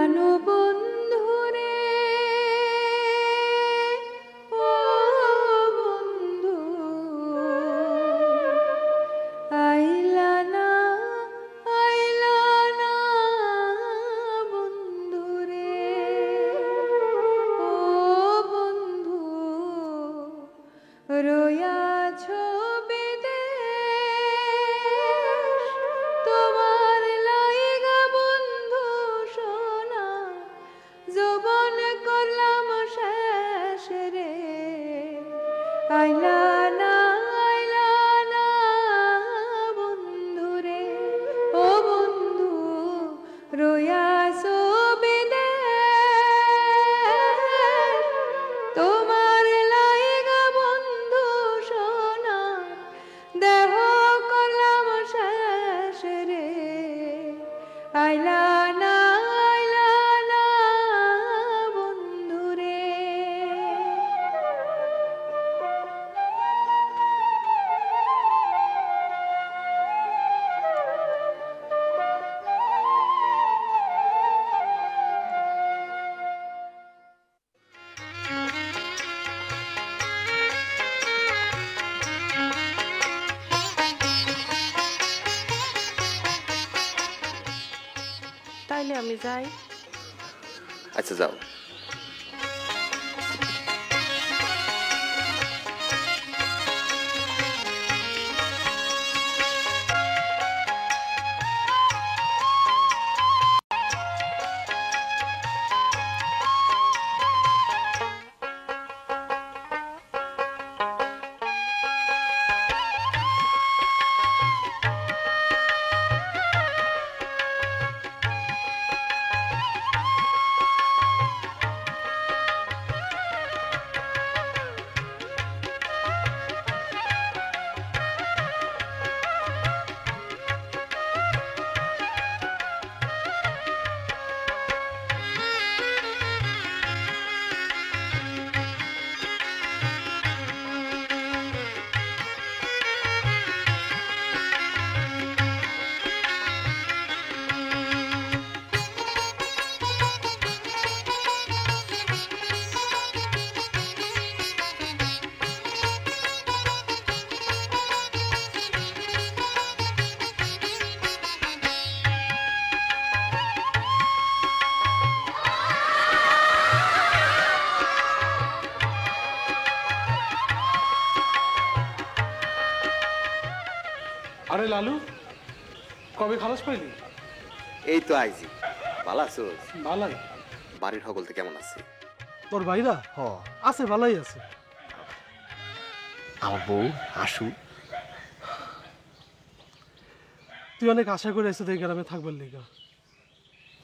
প্রাণবন্ধুরে ও বন্ধু আইলা না বন্ধুরে ও বন্ধু রয়াছ বিদেশ তোমার লাইগা বন্ধু সোনা যৌবন করলাম শেষ রে আইলা না বন্ধুরে ও বন্ধু রয়াছ বিদেশ তোমার লাইগা বন্ধু সোনা দেহ করলাম শেষ রে আইলা না বন্ধুরে তাইলে আমি যাই। আচ্ছা যাও। আরে লালু, কবে খালাস পাইলি? এই তো আইজি। ভালো আছো? ভালাই। বাড়ির সকলতে কেমন আছে? তোর ভাইরা আছে, ভালাই আছে। আমার বউ আশু। তুই অনেক আশা করে এসে এই গ্রামে থাকবার লেগা,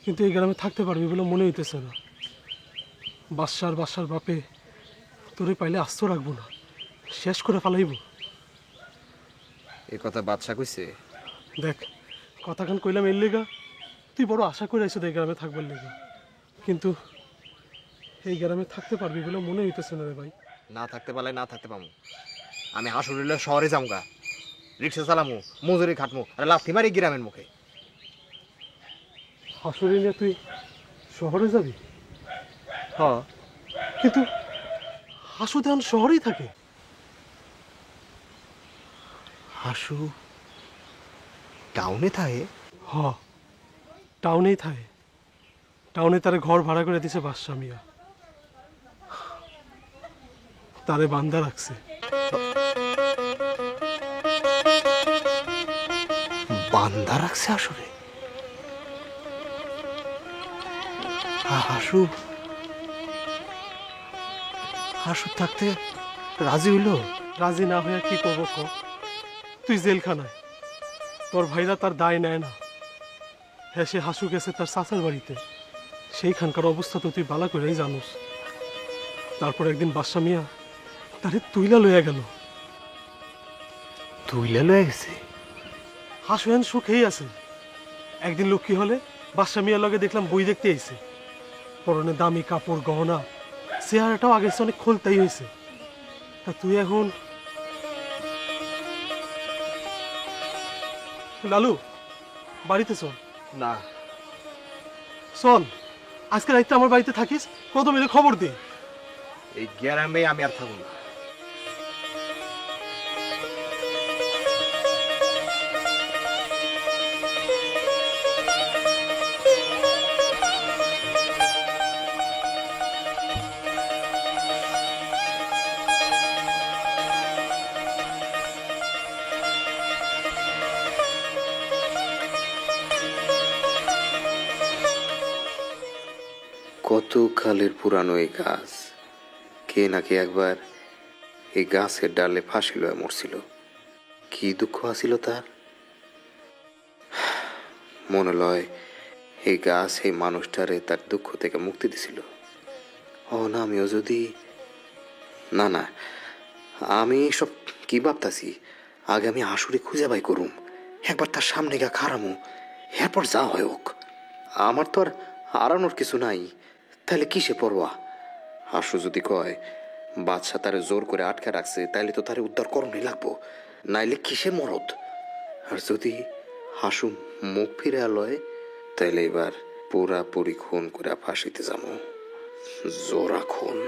কিন্তু এই গ্রামে থাকতে পারবি বলে মনে হইতেছে না। বাসার বাপে তোরে পাইলে আস্ত রাখবো না, শেষ করে ফালাইব। এই কথা বাদশা কইছে? দেখ, কথাখান কইলাম এর লেগা, তুই বড় আশা করে এসে এই গ্রামে থাকবার লেগা, কিন্তু এই গ্রামে থাকতে পারবি বলে মনে হইতেছে না রে ভাই। না থাকতে পারলে না থাকতে পামু। আমি হাসুরিলে শহরে যামগা, রিক্সা চালামু, মজুরি খাটমু, আর লাথি মারি গ্রামের মুখে। হাসুরি নিয়ে তুই শহরে যাবি? হ্যাঁ। কিন্তু হাসু দেন শহরেই থাকে। হাসু টাউনে থাকে? টাউনেই থাকে। টাউনে তারে ঘর ভাড়া করে দিছে বাদশা মিয়া, তারে বান্ধা রাখছে। বান্দা রাখছে আসলে? হাসু হাসু থাকতে রাজি হইল? রাজি না হয়ে কি করবো ক? তুই জেলখানায়, তোর ভাইরা তার দায় নেয় না। হ্যাঁ, সে হাসু গেছে তার চাচার বাড়িতে, সেইখানকার অবস্থা তো তুই বালা করেই জানোস। তারপর একদিন বাদশা মিয়া তারে তুইলা লইয়া গেল। তুইলা লয়ে গেছে? হাসু হেন সুখেই আছে। একদিন লক্ষ্মী হলে বাদশা মিয়ার লগে দেখলাম বই দেখতে আইছে, পরনে দামি কাপড় গহনা, চেহারাটাও আগের চেয়ে অনেক খোলতাই হয়েছে। তা তুই এখন লালু বাড়িতে চল। না, চল, আজকে রাইতে আমার বাড়িতে থাকিস, কত মিলে খবর দে। এই গ্রামে আমি আর থাকুন না। কত কালের পুরানো এই গাছ, কে নাকি একবার এই গাছের ডালে ফাঁসি লয়ে মরছিল। কি দুঃখ আছিল তার। মনে লয় এই গাছ এই মানুষটারে তার দুঃখ থেকে মুক্তি দিছিল। ও না, আমিও যদি না না আমি সব কি ভাবতাছি, আগে আমি হাসুরে খুঁজে বাই করুম, একবার তার সামনে গা খারামু, এরপর যা হয় হোক। আমার তো আর হারানোর কিছু নাই, তাহলে কিসে পড়বা। হাসু যদি কয় বাদশা তারে জোর করে আটকে রাখছে, তাইলে তো তারে উদ্ধার করণই লাগবো, নাইলে কিসে মরদ। আর যদি হাসু মুখ ফিরে আলয়, তাইলে এবার পুরাপুরি খুন করে ফাঁসিতে যাবো, জোরা খুন।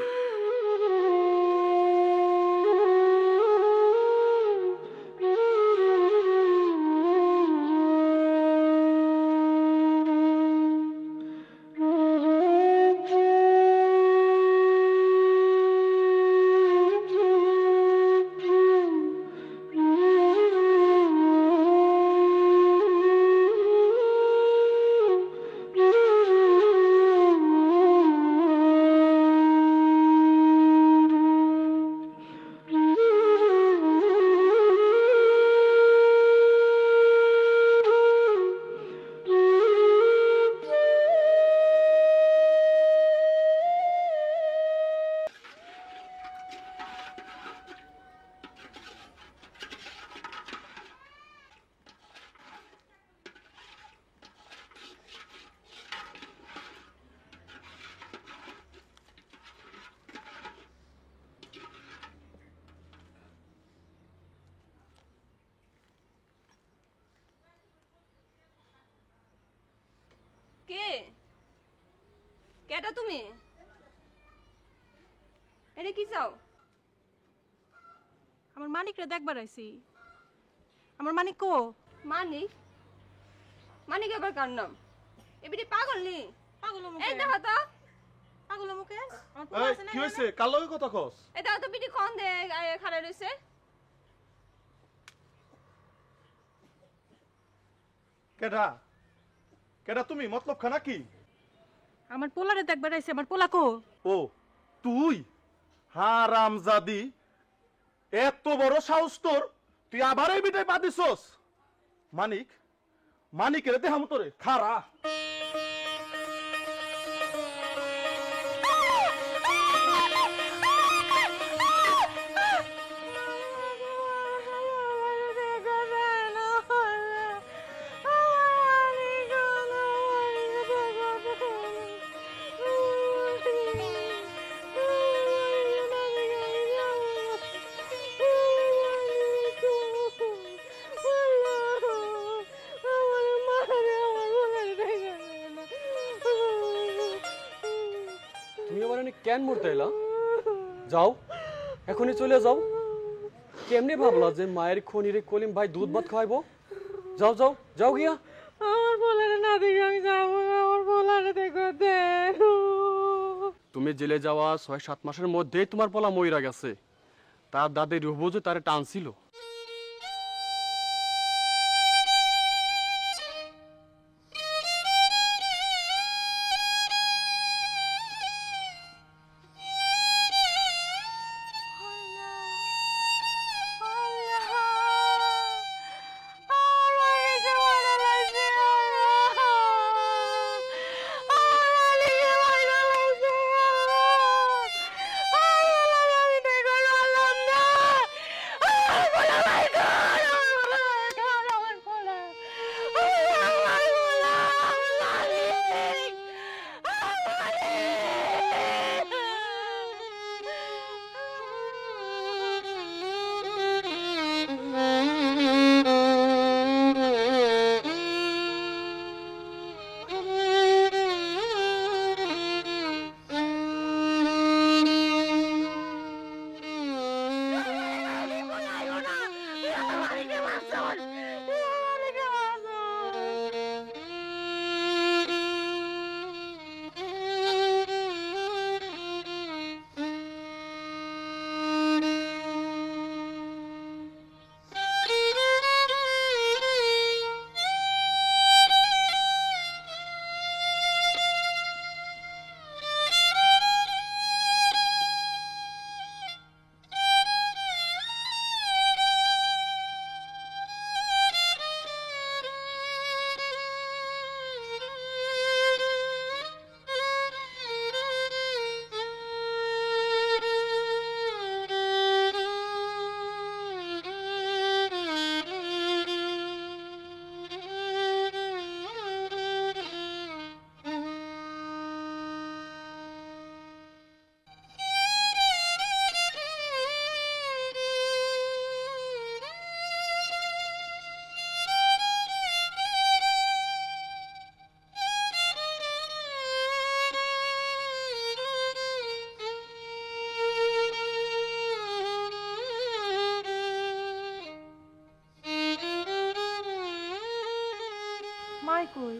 কে কেটা তুমি? এটা কি চাও? আমার মানিকরে দেখবার আইছি। আমার মানিক কো? মানিক? মানিক আবার কার নাম? এবিটি পাগল নি? পাগল মুখে। এই দেখো তো, পাগল মুখে। আমার পোলা আছে না? কি হয়েছে? কার লগে কথা কস? এই দেখো তো বিটি কোন দে খাড়া রইছে। কেডা কেডা তুমি? মতলব খানা কি? আমার পোলারে দেখবার আইছি। আমার পোলা কো? ও তুই? হারামজাদি, এত বড় সাহস তোর, তুই আবার এই বিটায় পা দিছস? মানিক, মানিকের দেহাম তোরে খারা। কেন মরতে এলা? যাও, এখনই চলে যাও। কেমনে ভাবলা যে মায়ের খনিরে কলিম ভাই দুধ ভাত খাওয়াইবো? যাও যাও যাও গিয়া। আমার পোলারে না দেখে আমি যাবো না। আমার পোলারে দেখো দে। তুমি জেলে যাওয়া ৬-৭ মাসের মধ্যেই তোমার পোলা মইরা গেছে। তার দাদি রুহবো যে তারে টানছিল। আমি মাই কই?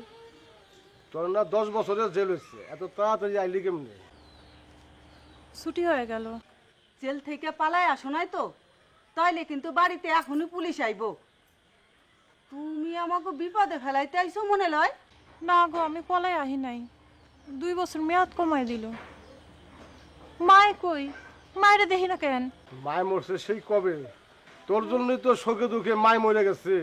তোর না 10 বছরের জেল হয়েছে, এত তাড়াতাড়ি আইলি কেমনে? ছুটি হয়ে গেল। জেল থেকে পালায় আসো নাই তো, তাইলে কিন্তু বাড়িতে এখনই পুলিশ আইবো। তুমি আমাকে বিপদে ফেলাইতে আইছো মনে লয়? না গো, আমি পলাই আহি নাই। 2 বছর মেয়াদ কমাই দিল। মাই কই? মায়েরে দেখি না কেন? মায় মরছে সেই কবে, তোর জন্যই তো শোকে দুঃখে মায় মরে গেছে।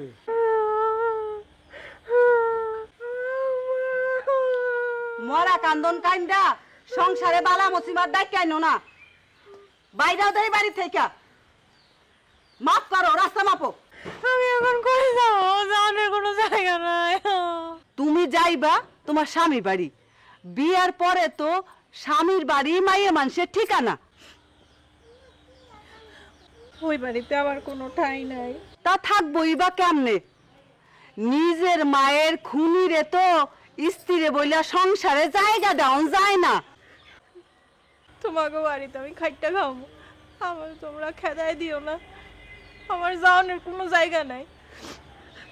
মরা কান্দন কান্দা সংসারে বালা মুসিবত ডাইকাইনো না, বাইরেও দেই বাড়ি থেকে। মাফ করো, রাস্তা মাপো। আমি এখন কই যাব? জানের কোনো জায়গা নাই। তুমি যাইবা তোমার স্বামীর বাড়ি, বিয়ার পরে তো স্বামীর বাড়ি মাইয়ে মানুষের ঠিকানা। ওই বাড়িতে আমার কোনো ঠাঁই নাই। তা থাকবই বা কেমনে? নিজের মায়ের খুনিরে তো স্ত্রীরে বইলা সংসারে জায়গা দেওয়া যায় না। তোমাকে বাড়িতে আমি খাইটা খাবো, আমার তোমরা খেদাই দিও না। আমার যাওয়ানোর কোনো জায়গা নাই।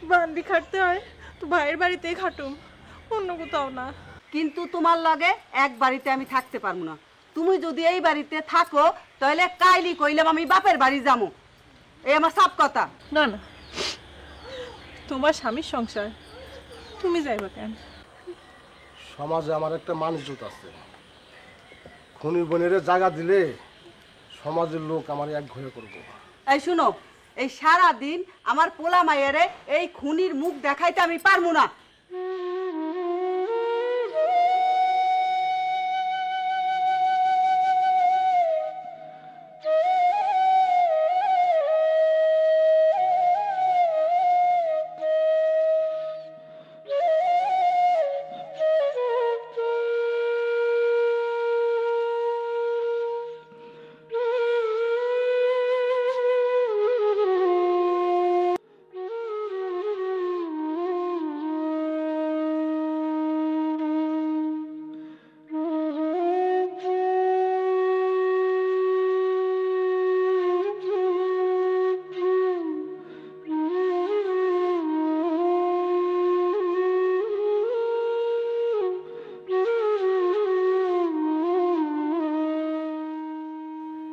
বান্দি খাটতে হয় তো ভাইয়ের বাড়িতেই খাটুম, অন্য কোথাও না। কিন্তু তোমার লগে এক বাড়িতে আমি থাকতে পারবো না। তুমি যদি এই বাড়িতে থাকো তাহলে কাইলি কইলাম আমি বাপের বাড়ি যাবো, এই আমার সব কথা। না না, তোমার স্বামীর সংসার, তুমি যাইবা কেন? সমাজে আমার একটা মান ইজ্জত আছে, খুনির বোনের জায়গা দিলে সমাজের লোক আমার এক ঘরে করবো। এই শুনো, এই সারা দিন আমার পোলা মায়েরে এই খুনির মুখ দেখাইতে আমি পারবো না।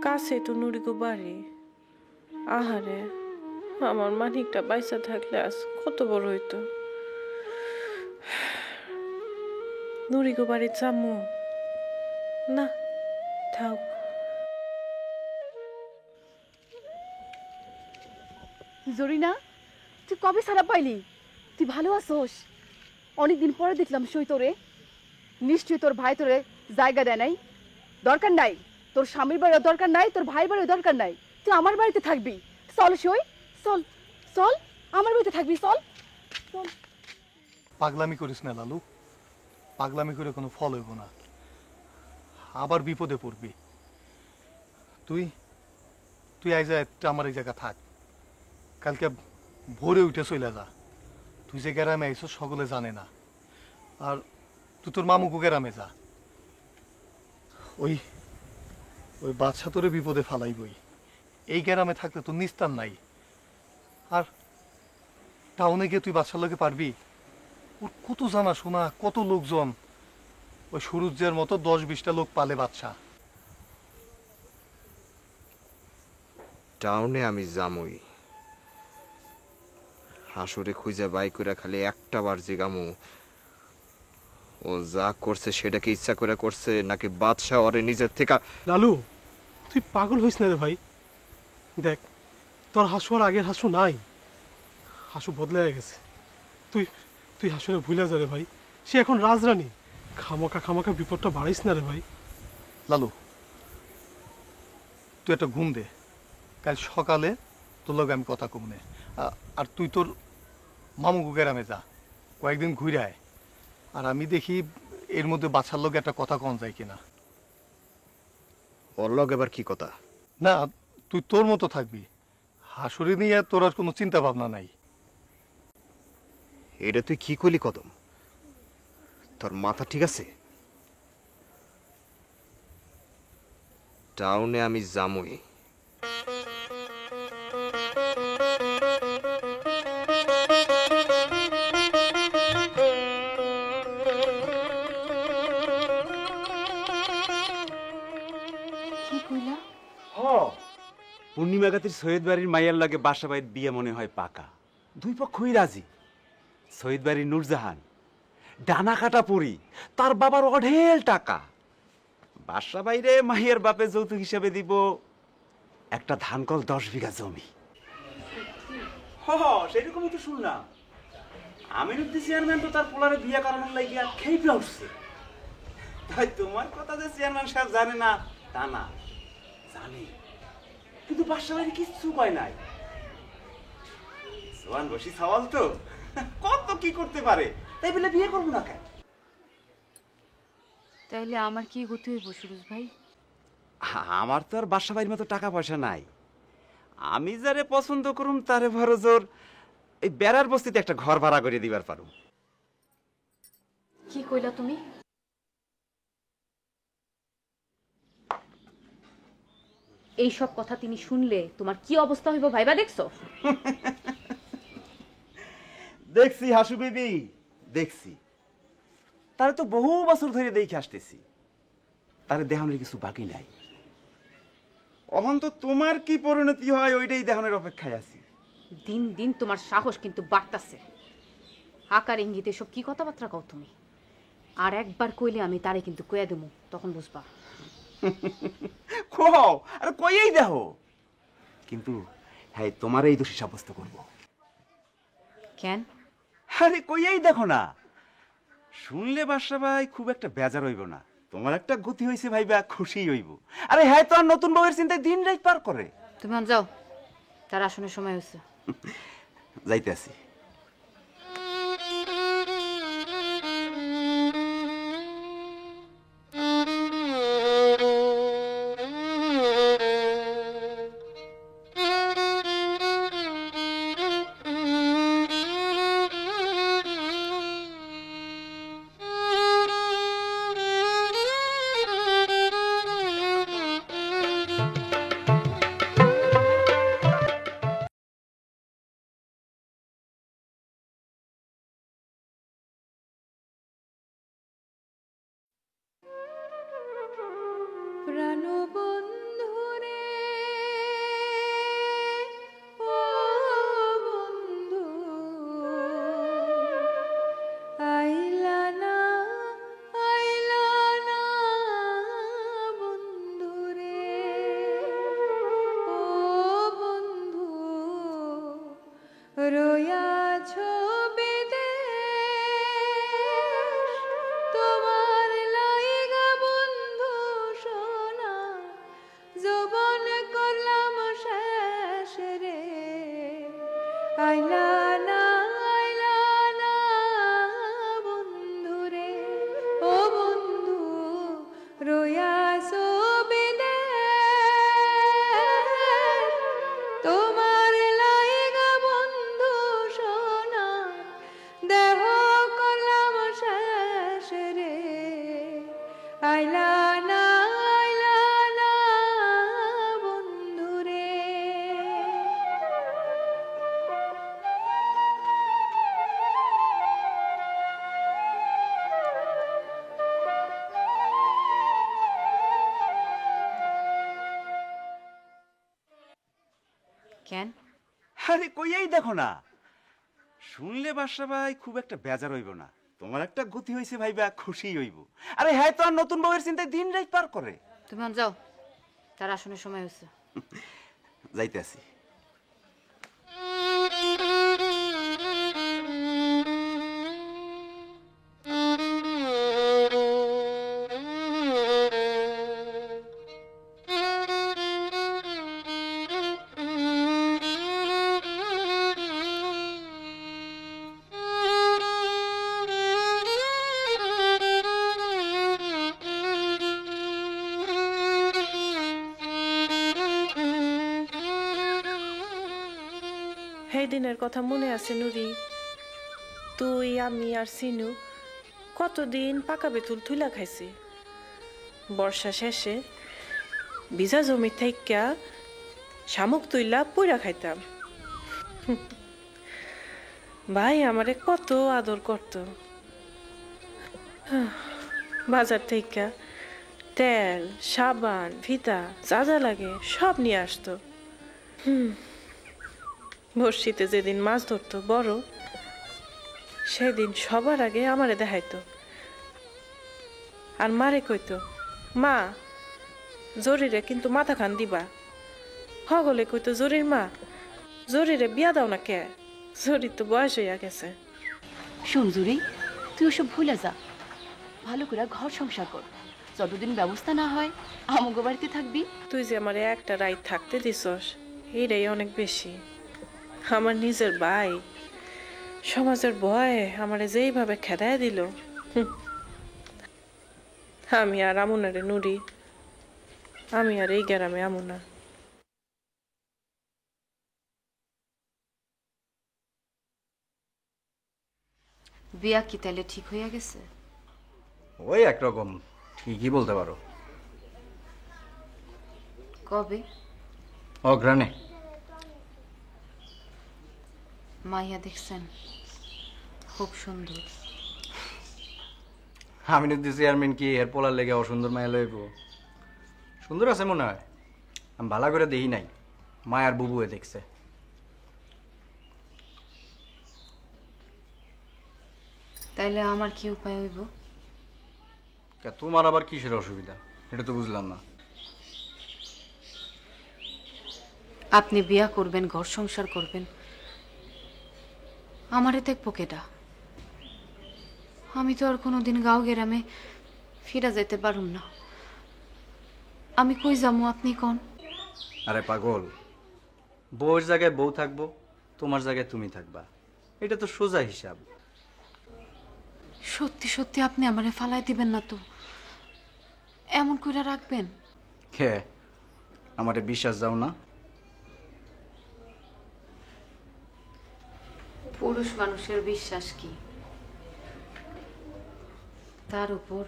কাছে তো নুরিগো বাড়ি। আহারে, আমার মানিকটা বাইসা থাকলে আজ কত বড় হইতো। নুরিগো বাড়ি চামু না, থাক। জরিনা, তুই কবে সারা পাইলি? তুই ভালো আছোস? অনেকদিন পরে দেখলাম সই তোরে। নিশ্চয়ই তোর ভাই তোরে জায়গা দেয় নাই। দরকার নাই, তোর স্বামীর বাড়িও দরকার নাই, তোর ভাই বাড়িও দরকার নাই। তুই আমার বাড়িতে থাকবি। চল সই, চল চল, আমার বাড়িতে থাকবি, চল চল। পাগলামি করিস না লালু, পাগলামি করে কোনো ফল হইব না, আবার বিপদে পড়বি। তুই তুই আই যা আমার এই জায়গা থাক, কালকে ভোরে উঠে চলে যা। তুই যে গ্রামে আইসো সকলে জানে না, আর তুই তোর মামুকু গ্রামে যা। ওই ওই বাচ্চা তোরে বিপদে ফালাইবই। এই গ্রামে থাকলে তোর নিস্তার নাই। আর টাউনে গিয়ে তুই বাচ্চার লোকে পারবি? ওর কত জানা শোনা, কত লোকজন। ওই সুরুজ্জের মতো 10-20টা লোক পালে বাচ্চা। টাউনে আমি যামই, হাসুরে খুঁজে বাই করে খালি একটা বার জিগামু ও যা করছে সেটা কি ইচ্ছা করে করছে নাকি বাদশাহ ওরে নিজের থেকে। লালু, তুই পাগল হইস না রে ভাই। দেখ, তোর হাসু আর আগের হাসু নাই, হাসু বদলে গেছে। তুই তুই হাসুরে ভুলে যা রে ভাই, সে এখন রাজরানী। খামাকা খামাকা বিপদটা বাড়াইস না রে ভাই। লালু, তুই একটা ঘুম দে, কাল সকালে তোর লগে আমি কথা কমনে। আর তুই তোর মামুগু গ্রামে যা, কয়েকদিন ঘুরে আয়। আর আমি দেখি এর মধ্যে বাচ্চার লগে একটা কথা কন যায় কিনা। ওর লগ এবার কি কথা? না, তুই তোর মতো থাকবি, হাসুরি নিয়ে তোর আর কোনো চিন্তা ভাবনা নাই। এটা তুই কি করলি কদম? তোর মাথা ঠিক আছে? টাউনে আমি যামই। পূর্ণিমা গাতির সৈয়দ বাড়ির মাইয়ার লাগে বাসা বাড়ির বিয়ে মনে হয় পাকা। দুই পক্ষই রাজি। সৈয়দ বাড়ির নূরজাহান ডানা কাটা পড়ি, তার বাবার অঢেল টাকা। বাসা বাইরে মাইয়ার বাপে যৌতুক হিসাবে দিব একটা ধানকল 10 বিঘা জমি। সেরকমই তো শুনলাম। আমিনুদ্দিন চেয়ারম্যান তো তার পোলারে বিয়ে করানোর লাগিয়া খেপে উঠছে। তাই তোমার কথা যে চেয়ারম্যান সাহেব জানে না তা না, জানে, কিন্তু বাসা বাড়ি কিচ্ছু পায় নাই। জোয়ান বসি সওয়াল তো, কত কি করতে পারে, তাই বলে বিয়ে করবো না কেন? তাইলে আমার কি গতি হইব সুরজ ভাই? আমার তো আর বাসা বাড়ির মতো টাকা পয়সা নাই। আমি যারে পছন্দ করুম তারে বড় জোর এই বেড়ার বস্তিতে একটা ঘর ভাড়া করে দিবার পারুম। কি কইলা তুমি? এই সব কথা তিনি শুনলে তোমার কি অবস্থা হইব ভাইবা দেখছো? দেখছি হাসু বিবি, দেখছি। তারে তো বহু বছর ধরে দেখে আসতেছি, তারে দেখানোর কিছু বাকি নাই। অহন তো তোমার কি পরিণতি হয় ওইটাই দেখানোর অপেক্ষায় আছি। দিন দিন তোমার সাহস কিন্তু বাড়তাছে। আকার ইঙ্গিতে সব কি কথাবার্তা কও তুমি? আর একবার কইলে আমি তারে কিন্তু কইয়া দেবো, তখন বুঝবা। কও, আরে কইয়েই দেখো, কিন্তু হ্যাঁ তোমার এই দোষী সাব্যস্ত করবো। কেন? আরে কইয়েই দেখো না, শুনলে বাসা ভাই খুব একটা বেজার হইব না। তোমার একটা গতি হয়েছে ভাইবা খুশি হইব। আরে হ্যাঁ তো আর নতুন বউয়ের চিন্তায় দিন রাত পার করে। তুমি যাও, তার আসনের সময় হয়েছে। যাইতে আছি। কেন? আরে কইয়েই দেখো না, শুনলে বাসা ভাই খুব একটা বেজার হইব না। তোমার একটা গতি হয়েছে ভাইবা খুশি হইব। আরে হ্যাঁ তো আর নতুন বউয়ের চিন্তায় দিন রাত পার করে। তুমি যাও, তার আসনের সময় হয়েছে। যাইতে আছি। সেই দিনের কথা মনে আছে নুরি? তুই, আমি আর সিনু কতদিন পাকা বেতুল তুলা খাইছি। বর্ষা শেষে ভিজা জমি থেকে শামুক তুইলা পুইরা খাইতাম। ভাই আমারে কত আদর করত। বাজার থেকে তেল, সাবান, ফিতা যা যা লাগে সব নিয়ে আসতো। বর্ষিতে যেদিন মাছ ধরতো বড়, সেদিন সবার আগে আমারে দেখাইতো আর মারে কইতো, মা জরিরে কিন্তু মাথা খান দিবা। হগলে কইতো, জরির মা, জরিরে বিয়া দাও না কে, জরির তো বয়স হইয়া গেছে। শোন জুরি, তুই ওসব ভুলে যা, ভালো করে ঘর সংসার কর। যতদিন ব্যবস্থা না হয় আমগো বাড়িতে থাকবি। তুই যে আমারে একটা রাত থাকতে দিছস, এইটাই অনেক বেশি। আমার নিজের ভাই সমাজের ভয়ে আমারে যেইভাবে খেদায় দিল, আমি আর আমুনারে নুরি, আমি আর এই গ্রামে আমুনা। বিয়া কি তাইলে ঠিক হইয়া গেছে? ওই একরকম ঠিকই বলতে পারো। কবে? অগ্রাণে। মাইয়া দেখছেন? খুব সুন্দর। আমি যদি চেয়ারম্যান কি এর পোলার লেগে অসুন্দর মায়া লইব? সুন্দর আছে মনে হয়, আমি ভালো করে দেখি নাই, মায়ার বুবুয়ে দেখছে। তাইলে আমার কি উপায় হইব? তোমার আবার কিসের অসুবিধা, এটা তো বুঝলাম না। আপনি বিয়া করবেন, ঘর সংসার করবেন, আমারে দেখবো কেডা? আমি তো আর কোনোদিন গাঁও গ্রামে ফিরা যেতে পারুম না। আমি কই যামু আপনি কোন? আরে পাগল, বউর জায়গায় বউ থাকবো, তোমার জায়গায় তুমি থাকবা, এটা তো সোজা হিসাব। সত্যি সত্যি আপনি আমারে ফালাই দিবেন না তো? এমন কইরা রাখবেন? কে আমারে বিশ্বাস যাও না? পুরুষ মানুষের বিশ্বাস কি? তার উপর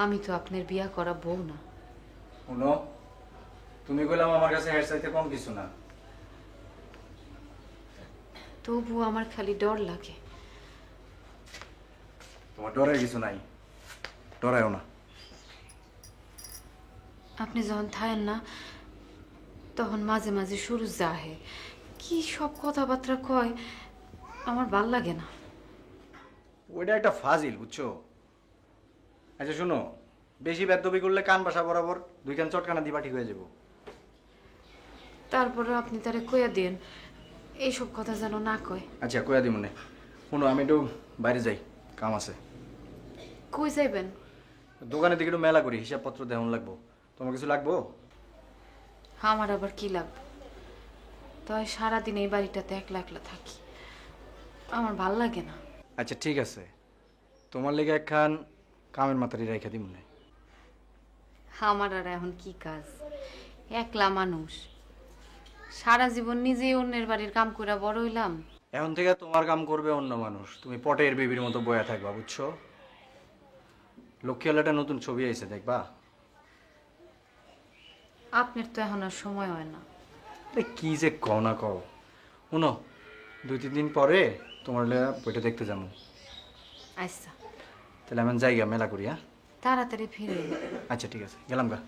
আমি তো আপনার বিয়া করা বউ না। শুনো, তুমি কইলাম আমার কাছে হেড চাইতে কম কিছু না। তবু আমার খালি ডর লাগে। তোমার ডরের কিছু নাই, ডরায়ও না। আপনি যখন থাকেন না, তখন মাঝে মাঝে সুরজ জাহে, কি সব কথাবার্তা কয়, আমার ভাল লাগে না। ওইটা একটা ফাজিল, বুঝছো? আচ্ছা শোনো, বেশি বেদবি করলে কান বাসা বরাবর দুই কান চটকানা দিবা ঠিক হয়ে যাবো। তারপরে আপনি তারে কইয়া দেন এইসব কথা যেন না কয়। আচ্ছা কইয়া দি মনে। শোনো, আমি একটু বাইরে যাই, কাম আছে। কই যাইবেন? দোকানের দিকে একটু মেলা করি, হিসাবপত্র দেওয়ান লাগবো। তোমার কিছু লাগবো? আমার আবার কি লাগবে? তাই সারাদিন এই বাড়িটাতে একলা একলা থাকি, আমার ভাল লাগে না। আচ্ছা ঠিক আছে, তোমার লেগে একখান কামের মাতারি রেখে দিই মনে। আমার আর এখন কি কাজ? একলা মানুষ, সারা জীবন নিজেই অন্যের বাড়ির কাম করে বড় হইলাম। এখন থেকে তোমার কাম করবে অন্য মানুষ, তুমি পটের বেবির মতো বয়া থাকবা, বুঝছো? লক্ষ্মীওয়ালাটা নতুন ছবি আইছে, দেখবা? আপনার তো এখন আর সময় হয় না। কি যে কও না কও। শুনো, 2-3 দিন পরে তোমার বইটা দেখতে যাবো। আচ্ছা তাহলে আমি যাই গা, মেলা করি। হ্যাঁ তাড়াতাড়ি ফিরে। আচ্ছা ঠিক আছে, গেলাম গা।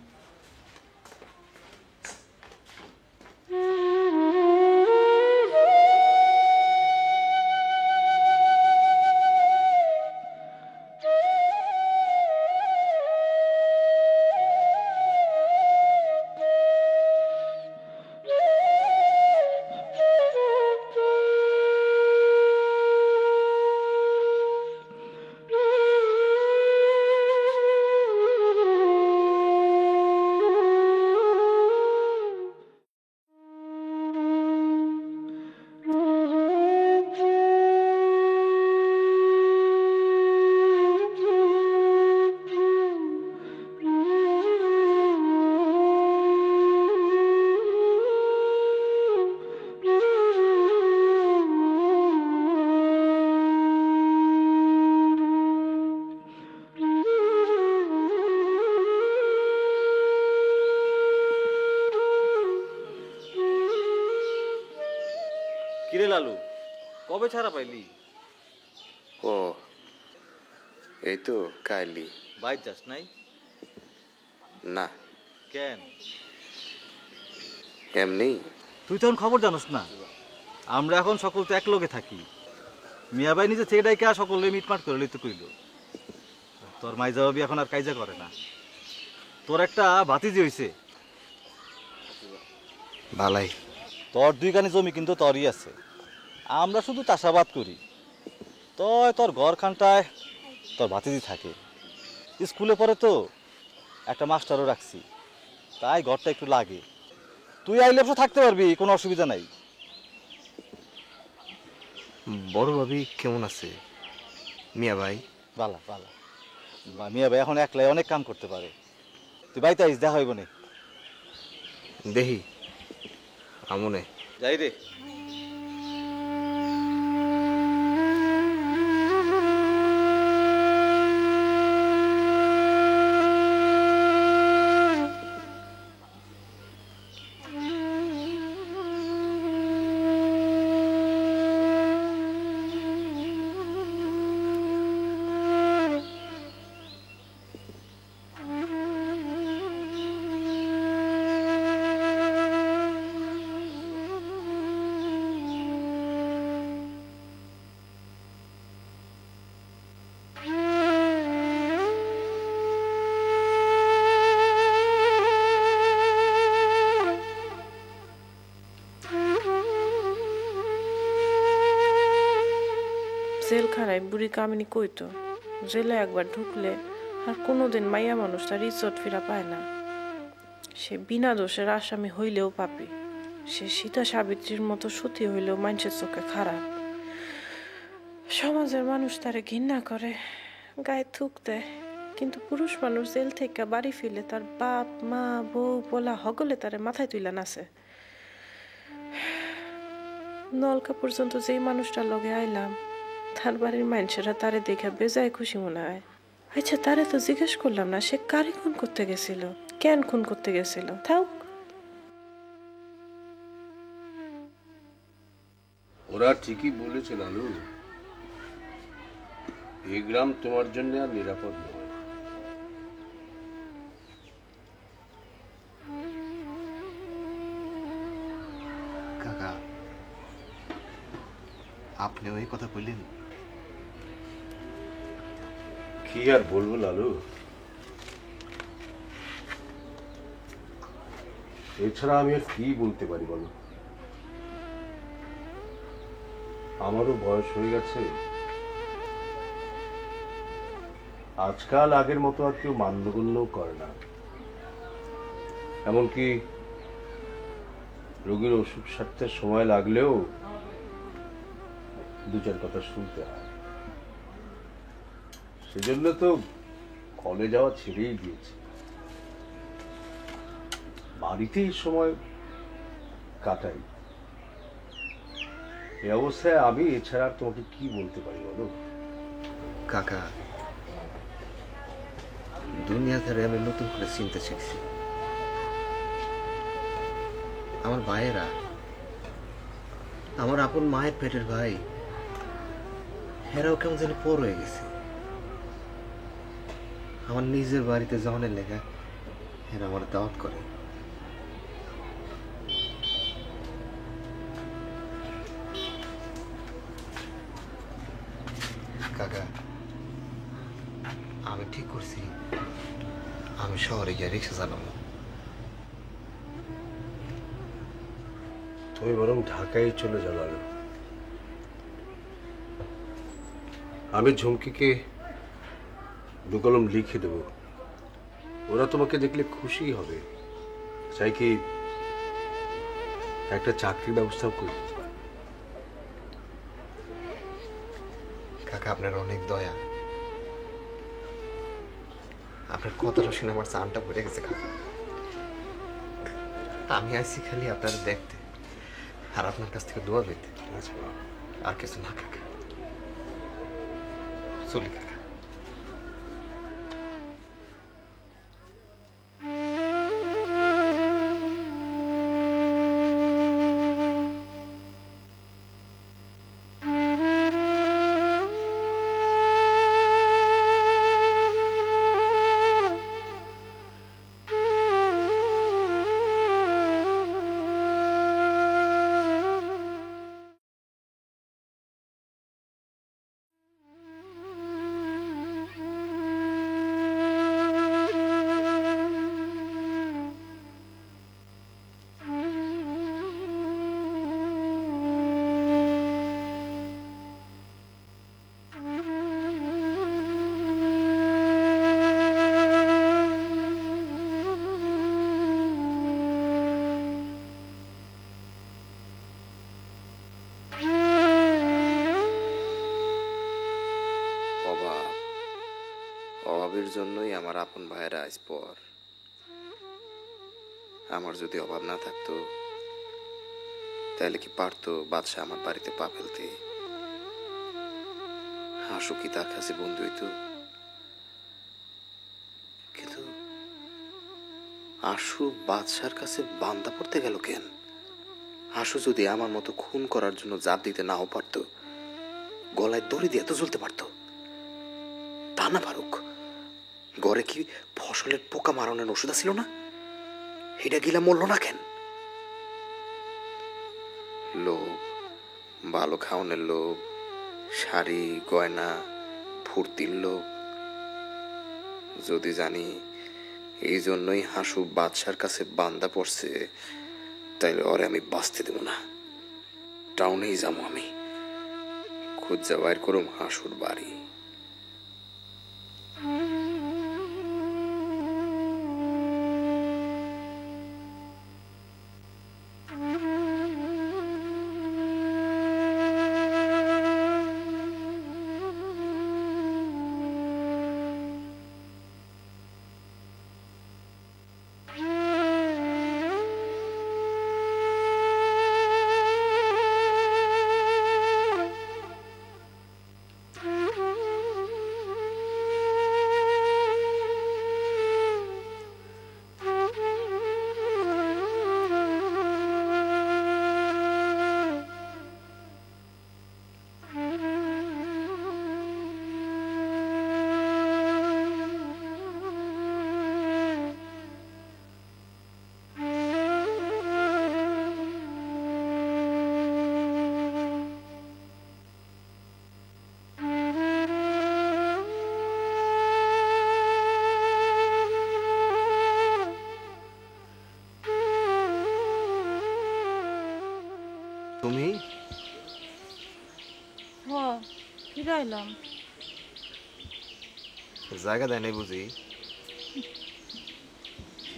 কিরে লালু, কবে ছাড়া পাইলি? ও এই তো কাইলি। বাইর যাস নাই? না। কেন? এমনি তুই তখন খবর জানোস না, আমরা এখন সকল তো এক লগে থাকি। মিয়াবাই নিজে থেকে ডাইকা সকলে মিটমাট করে লইতে কইল। তোর মাইজা ভাবি এখন আর কাইজা করে না। তোর একটা ভাতিজি হইছে ভালাই। তোর 2 কানি জমি কিন্তু তোরই আছে, আমরা শুধু চাষাবাদ করি। তোর ঘরখানটায় তোর ভাতিজি থাকে, স্কুলে পড়ে তো, একটা মাস্টারও রাখছি, তাই ঘরটা একটু লাগে। তুই আইলে তো থাকতে পারবি, কোনো অসুবিধা নাই। বড় ভাবি কেমন আছে? মিয়া ভাই বালা বালা, মিয়া ভাই এখন একলাই অনেক কাম করতে পারে। তুই বাইতে আইস, দেখা হইব না। দেহি আমনে যাই রে। জেলখানায় বুড়ি কামিনী কইতো, জেলে একবার ঢুকলে আর কোনোদিন মাইয়া মানুষ তার ইজ্জত ফিরা পায় না। সে বিনা দোষের আসামি হইলেও পাপি, সে সীতা সাবিত্রীর মতো সতী হইলেও মানুষের চোখে খারাপ। সমাজের মানুষ তারে ঘৃণা করে, গায়ে থুক দেয়, কিন্তু পুরুষ মানুষ জেল থেকে বাড়ি ফিরলে তার বাপ মা বউ পোলা হগলে তারে মাথায় তুইলা নাচে। নলকা পর্যন্ত যেই মানুষটার লগে আইলাম, তার বাড়ির মানুষেরা তারে দেখে বেজায় খুশি মনে হয়। আচ্ছা, তারে তো জিজ্ঞেস করলাম না সে কারে খুন করতে গেছিল, কেন খুন করতে গেছিল। থাক, ওরা ঠিকই বলেছে লালু, এই গ্রাম তোমার জন্য আর নিরাপদ নয়। কাকা, আপনিও এই কথা বললেন? কি আর বলবো লালু, এছাড়া আমি আর কি বলতে পারি বলো। আমারও বয়স হয়ে গেছে, আজকাল আগের মতো আর কেউ মান্যগণ্যও করে না। এমনকি রোগীর অসুখ সারতে সময় লাগলেও 2-4 কথা শুনতে হয়। সেজন্য তো কলে যাওয়া ছেড়েই দিয়েছে, বাড়িতেই সময় কাটাই। এই অবস্থায় আমি এছাড়া তোমাকে কি বলতে পারি বলো? কাকা, দুনিয়া ধরে আমি নতুন করে চিনতে শিখছি। আমার ভাইয়েরা, আমার আপন মায়ের পেটের ভাই, এরাও কেমন যেন পর হয়ে গেছে। আমার নিজের বাড়িতে যখনের লেখা এরা আমার দাওয়াত করে। কাকা, আমি ঠিক করছি, আমি শহরে গিয়ে রিক্সা চালাবো। তুমি বরং ঢাকায় চলে যাও লালু। আমি ঝুমকিকে 2 কলম লিখে দেব, ওরা তোমাকে দেখলে খুশি হবে। চাই কি একটা চাকরির ব্যবস্থাও করি। কাকা, আপনার অনেক দয়া। আপনার কথাটা শুনে আমার চানটা ভরে গেছে কাকা। আমি আসছি খালি আপনার দেখতে আর আপনার কাছ থেকে দোয়া পেতে, আর কিছু না কাকা। চলি কাকা। অভাবের জন্যই আমার আপন ভাইয়েরা আজ পর। আমার যদি অভাব না থাকতো তাহলে কি পারতো বাদশাহ আমার বাড়িতে পা ফেলতে? হাসু কি তার কাছে বন্ধু হইতো? কিন্তু আশু বাদশার কাছে বান্দা পড়তে গেল কেন? আশু যদি আমার মতো খুন করার জন্য জাপ দিতে নাও পারতো, গলায় দড়ি দিয়ে তো ঝুলতে পারতো। তা না পারুক, ঘরে কি ফসলের পোকা মারণের ওষুধ ছিল না? এটা গিলা মরল না কেন? লোভ, ভালো খাওয়ানোর লোভ, শাড়ি গয়না ফুর্তির লোভ। যদি জানি এই জন্যই হাসু বাদশার কাছে বান্দা পড়ছে, তাইলে ওরে আমি বাঁচতে দেব না। টাউনেই যাবো আমি, খুঁজা বাইর করুম হাসুর বাড়ি। তুমি ফিরাইলাম। জায়গা দেয় নাই বুঝি?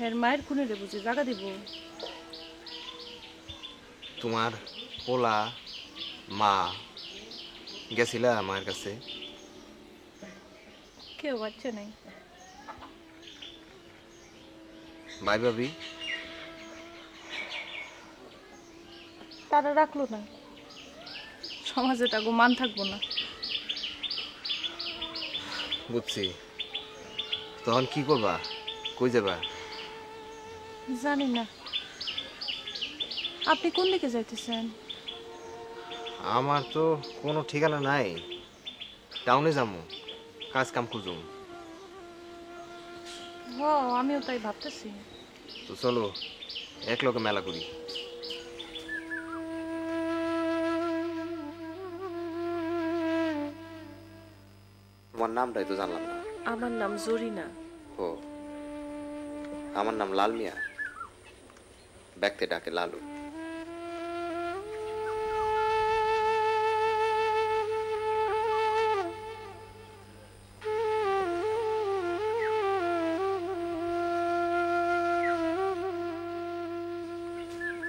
এর মায়ের খুনে রে বুঝি জায়গা দিব? তোমার পোলা মা গেছিলা মায়ের কাছে? কেউ বাচ্চা নাই। ভাই ভাবি তারা রাখলো না, সমাজে তা মান থাকবো না। বুঝছি, তখন কি করবা? কই যাবা? জানি না। আপনি কোন দিকে যাইতেছেন? আমার তো কোনো ঠিকানা নাই, টাউনে যাবো, কাজ কাম খুঁজুম। আমিও তাই ভাবতেছি। তো চলো এক লোকে মেলা করি। তোমার নামটাই তো জানলাম না। আমার নাম জরিনা। ও, আমার নাম লাল মিয়া, ব্যক্তি ডাকে লালু।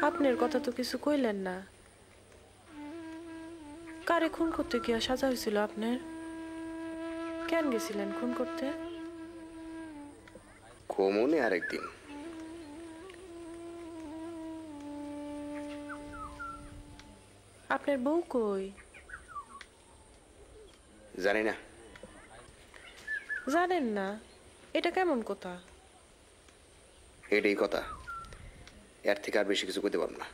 আপনার কথা তো কিছু কইলেন না। কারে খুন করতে গিয়া সাজা হয়েছিল আপনার? কেন গেছিলেন খুন করতে? কমনে আরেকদিন। আপনার বউ কই? জানি না। জানেন না? এটা কেমন কথা? এটাই কথা, এর থেকে আর বেশি কিছু করতে পারবো না।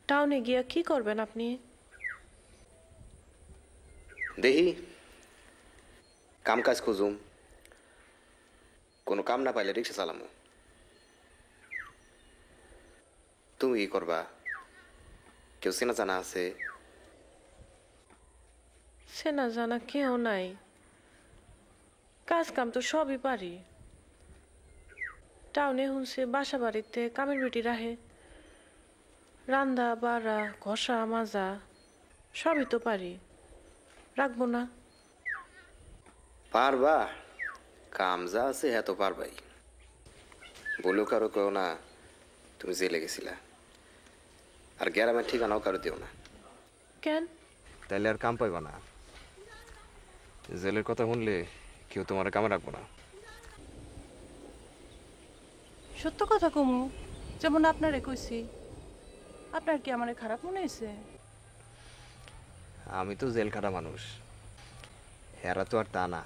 টাউনে গিয়া কি করবেন আপনি? দেখি কাম কাজ খুঁজুম, কোনো কাম না পাইলে রিক্সা চালামো। তুমি কি করবা? কেউ চেনা জানা আছে? চেনা জানা কেউ নাই, কাজ কাম তো সবই পারি। টাউনে শুনছে বাসা বাড়িতে কামের বেটি রাহে, রান্দা বাড়া ঘষা মাজা সবই তো পারি, রাখবো না? পারবা, কাম যা আছে হ্যাঁ তো পারবাই। বলেও কারো কেউ না তুমি জেলে গেছিলা, আর গ্রামের ঠিকানাও কারো দিও না। কেন? তাইলে আর কাম পাইবা না। জেলের কথা শুনলে কেউ তোমার কামে রাখবো না। সত্য কথা কমু, যেমন আপনারে কইছি। আপনার কি আমারে খারাপ মনে হয়েছে? আমি তো জেল খাটা মানুষ, হেরা তো আর তা না।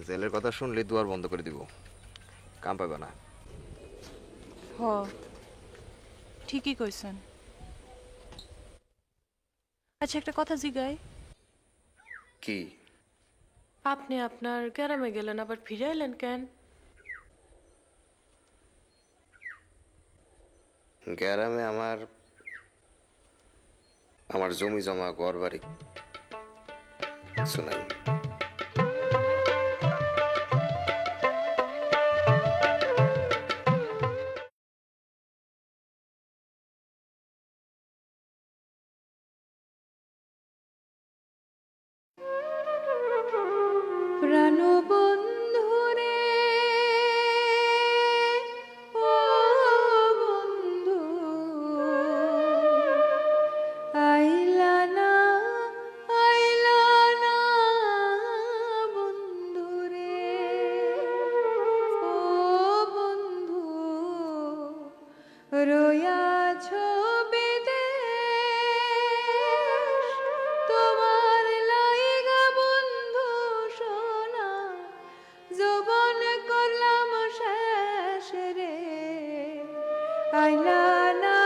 জেলের কথা শুনলে দুয়ার বন্ধ করে দিব, কাম পাইবা না। হ, ঠিকই কইছেন। আচ্ছা, একটা কথা জিগাই। কি? আপনি আপনার গ্রামে গেলেন, আবার ফিরে এলেন কেন? গ্রামে আমার জমি জমা ঘর বাড়ি শোনাই। প্রাণবন্ধুরে ও বন্ধু, আইলা না বন্ধুরে, ও বন্ধু রয়াছ বিদেশ, তোমার লাইগা বন্ধু সোনা যৌবন করলাম শেষ রে। আইলা না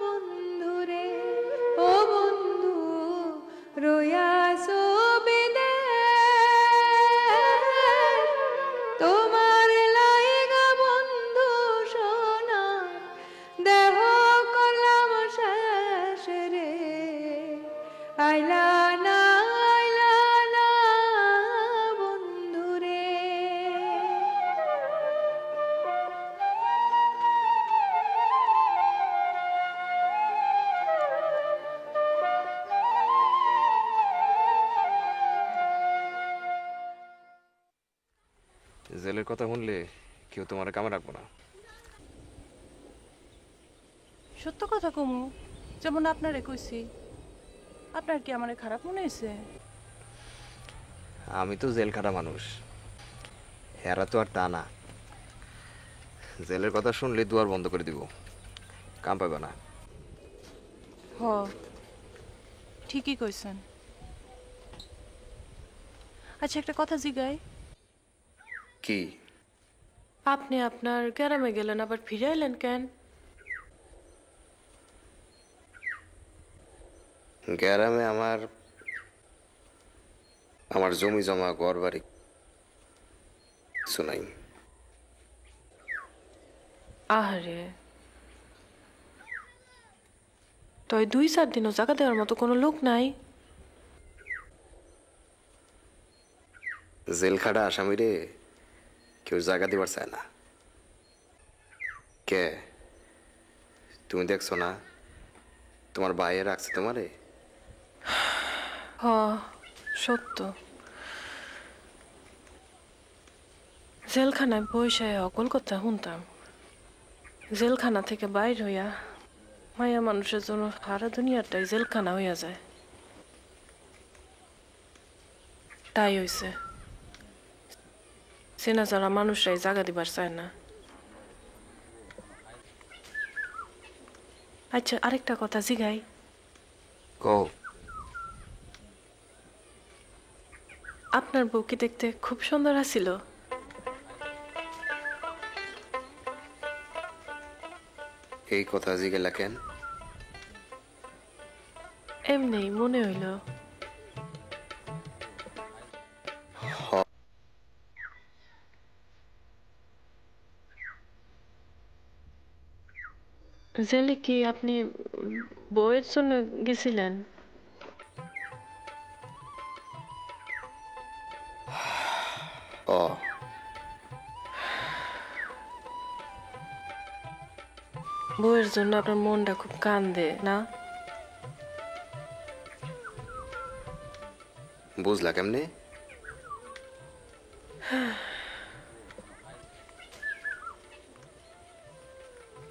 বন্ধুরে, ও বন্ধু রয়াছ বিদেশ, তোমার লাইগা বন্ধু সোনা দেহ করলাম শেষ রে। আইলা না বন্ধুরে। জেলের কথা শুনলে কেউ তোমার কামে রাখবো না। সত্য কথা কমু, যেমন আপনারে কইছি। আপনার কি আমারে খারাপ মনে হয়েছে? আমি তো জেল খাটা মানুষ, হেরা তো আর তা না। জেলের কথা শুনলে দুয়ার বন্ধ করে দিব, কাম পাইবা না। হ, ঠিকই কইছেন। আচ্ছা, একটা কথা জিগাই। কি? আপনি আপনার গ্রামে গেলেন, আবার ফিরে এলেন কেন? গ্রামে আমার জমি জমা ঘর বাড়ি শোনাই। আহারে, তো 2-4 দিনও জায়গা দেওয়ার মতো কোনো লোক নাই? জেল খাটা আসামিরে কেউ জায়গা দিবার চায় না। কে তুমি দেখছো না তোমার ভাইয়ে রাখছে তোমারে? হ, সত্য। জেলখানায় বৈশায় অকল কথা শুনতাম। জেলখানা থেকে বাইর হইয়া মায়া মানুষের জন্য সারা দুনিয়াটাই জেলখানা হইয়া যায়। তাই হইছে, চেনা যারা মানুষরাই জায়গা দিবার চায় না। আচ্ছা, আরেকটা কথা জিগাই। কও। আপনার বউ কি দেখতে খুব সুন্দর আছিল? এই কথা জিগেলা কেন? এমনি মনে হইল। জেলে কি আপনি বউয়ের জন্য গেছিলেন? ও, বউয়ের জন্য আপনার মনটা খুব কান্দে না? বুঝলা কেমনে?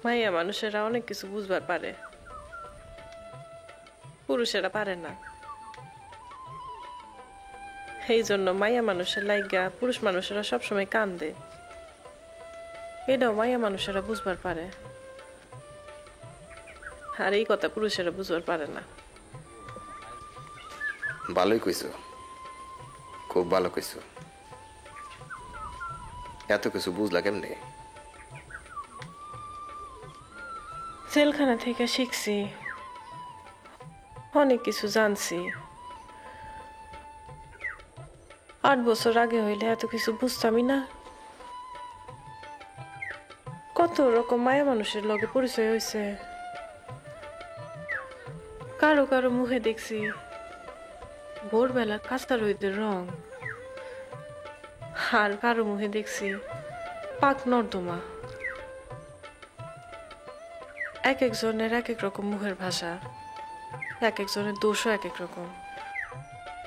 মাইয়া মানুষেরা অনেক কিছু বুঝবার পারে। পুরুষেরা পারে না। এই জন্য মাইয়া মানুষের লাইগা পুরুষ মানুষেরা সবসময় কান্দে। এটাও মাইয়া মানুষেরা বুঝবার পারে, আর এই কথা পুরুষেরা বুঝবার পারে না। ভালোই কইছো, খুব ভালো কইছো। এত কিছু বুঝলা কেমনে? জেলখানা থেকে শিখছি, অনেক কিছু জানছি। 8 বছর আগে হইলে এত কিছু বুঝতামই না। কত রকম মায়া মানুষের লগে পরিচয় হয়েছে। কারো কারো মুখে দেখছি ভোরবেলা কাঁচা রোদের রং, আর কারো মুখে দেখছি পাক নর্দমা। এক একজনের এক এক রকম মুখের ভাষা, এক একজনের দোষও এক এক রকম।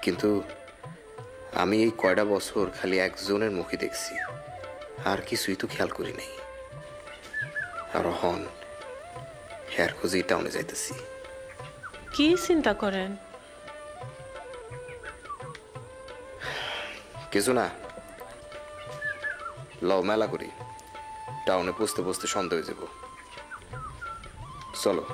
কিন্তু আমি এই কয়টা বছর খালি একজনের মুখে দেখছি, আর কিছুই তো খেয়াল করি নাই। আর হন হেয়ার খুঁজে টাউনে যাইতেছি। কি চিন্তা করেন? কিছু না, লও মেলা করি। টাউনে পৌঁছতে পৌঁছতে সন্ধ্যা হয়ে যাব। চলো।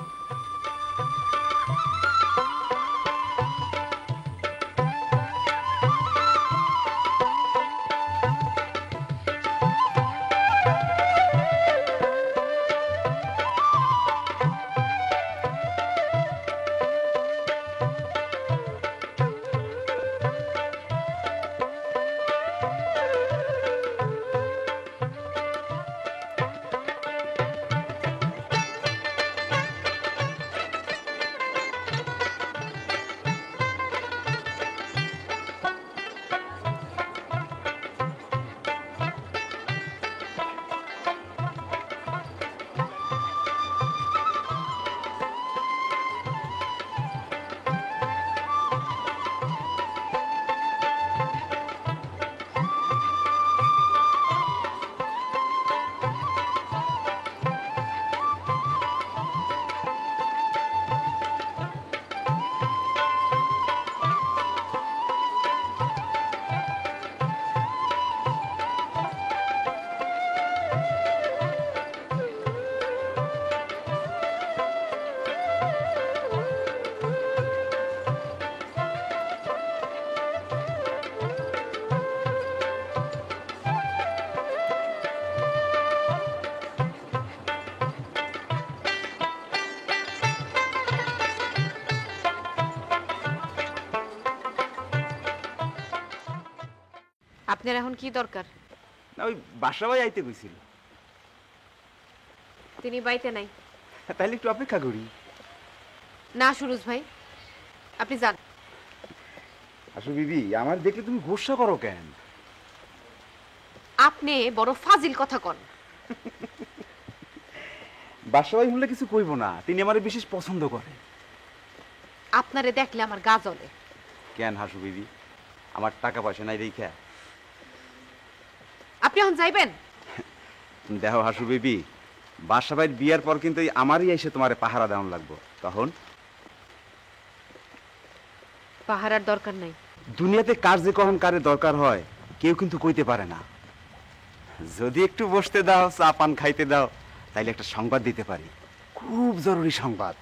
আপনার এখন কি দরকার? না, ওই বাসা ভাই আইতে কইছিল। তিনি বাইতে নাই। তাহলে একটু অপেক্ষা করি। না সুরজ ভাই, আপনি যান। আসো বিবি, আমার দেখলে তুমি গোসা করো কেন? আপনি বড় ফাজিল কথা কন। বাসা ভাই বললে কিছু কইব না, তিনি আমার বিশেষ পছন্দ করে। আপনারে দেখলে আমার গা জ্বলে। কেন হাসু বিবি, আমার টাকা পয়সা নাই দেখা? আপনি এখন যাইবেন? দেখো হাসু বিবি, বাসা ভাইয়ের বিয়ার পর কিন্তু আমারই এসে তোমার পাহারা দেওয়ান লাগবো। তখন পাহারার দরকার নাই। দুনিয়াতে কার যে কখন কারে দরকার হয় কেউ কিন্তু কইতে পারে না। যদি একটু বসতে দাও, চা পান খাইতে দাও, তাইলে একটা সংবাদ দিতে পারি, খুব জরুরি সংবাদ।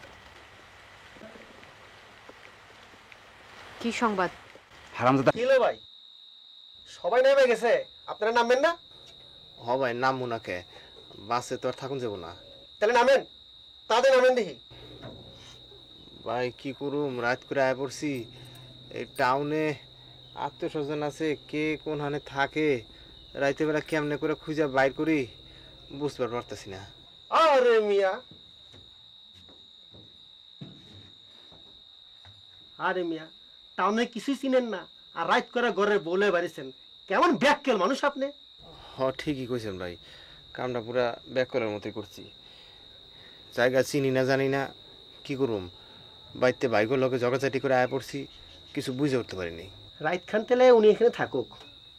কি সংবাদ? হারামজাদা। কি হলো ভাই, সবাই নেমে গেছে, আপনারা নামবেন না? হ ভাই, নামবো না কে? বাসে তো আর থাকুন যাবো না। তাহলে নামেন, তাদের নামেন দেখি। ভাই কি করুম, রাত করে আয় পড়ছি। এই টাউনে আত্মীয় স্বজন আছে, কে কোনখানে থাকে, রাইতে বেলা কেমনে করে খুঁজে বাইর করি বুঝতে পারতেছি না। আরে মিয়া, আরে মিয়া, টাউনে কিছুই চিনেন না, আর রাত করে ঘরে বলে বাড়িছেন। কেমন ব্যাককেল মানুষ আপনি। হ ঠিকই কইছেন ভাই, কামটা পুরা ব্যাক করার মতোই করছি। জায়গা চিনি না জানি না, কি করুম, বাইতে বাইকের লোকে জগাচাটি করে আয় পড়ছি, কিছু বুঝে উঠতে পারিনি। রাইত খান তেলে উনি এখানে থাকুক,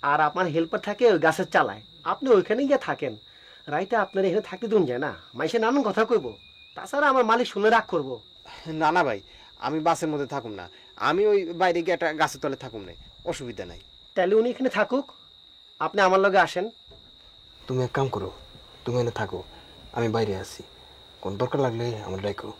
আর আপনার হেল্পার থাকে ওই গাছের চালায়, আপনি ওইখানে গিয়ে থাকেন। রাইতে আপনার এখানে থাকতে দিন যায় না, মাইসে নানান কথা কইব, তাছাড়া আমার মালিক শুনে রাগ করবো। না না ভাই, আমি বাসের মধ্যে থাকুম না, আমি ওই বাইরে গিয়ে একটা গাছের তলে থাকুম না, অসুবিধা নাই। তাহলে উনি এখানে থাকুক, আপনি আমার লগে আসেন। তুমি এক কাম করো, তুমি এখানে থাকো, আমি বাইরে আছি, কোন দরকার লাগলে আমার ডাকো।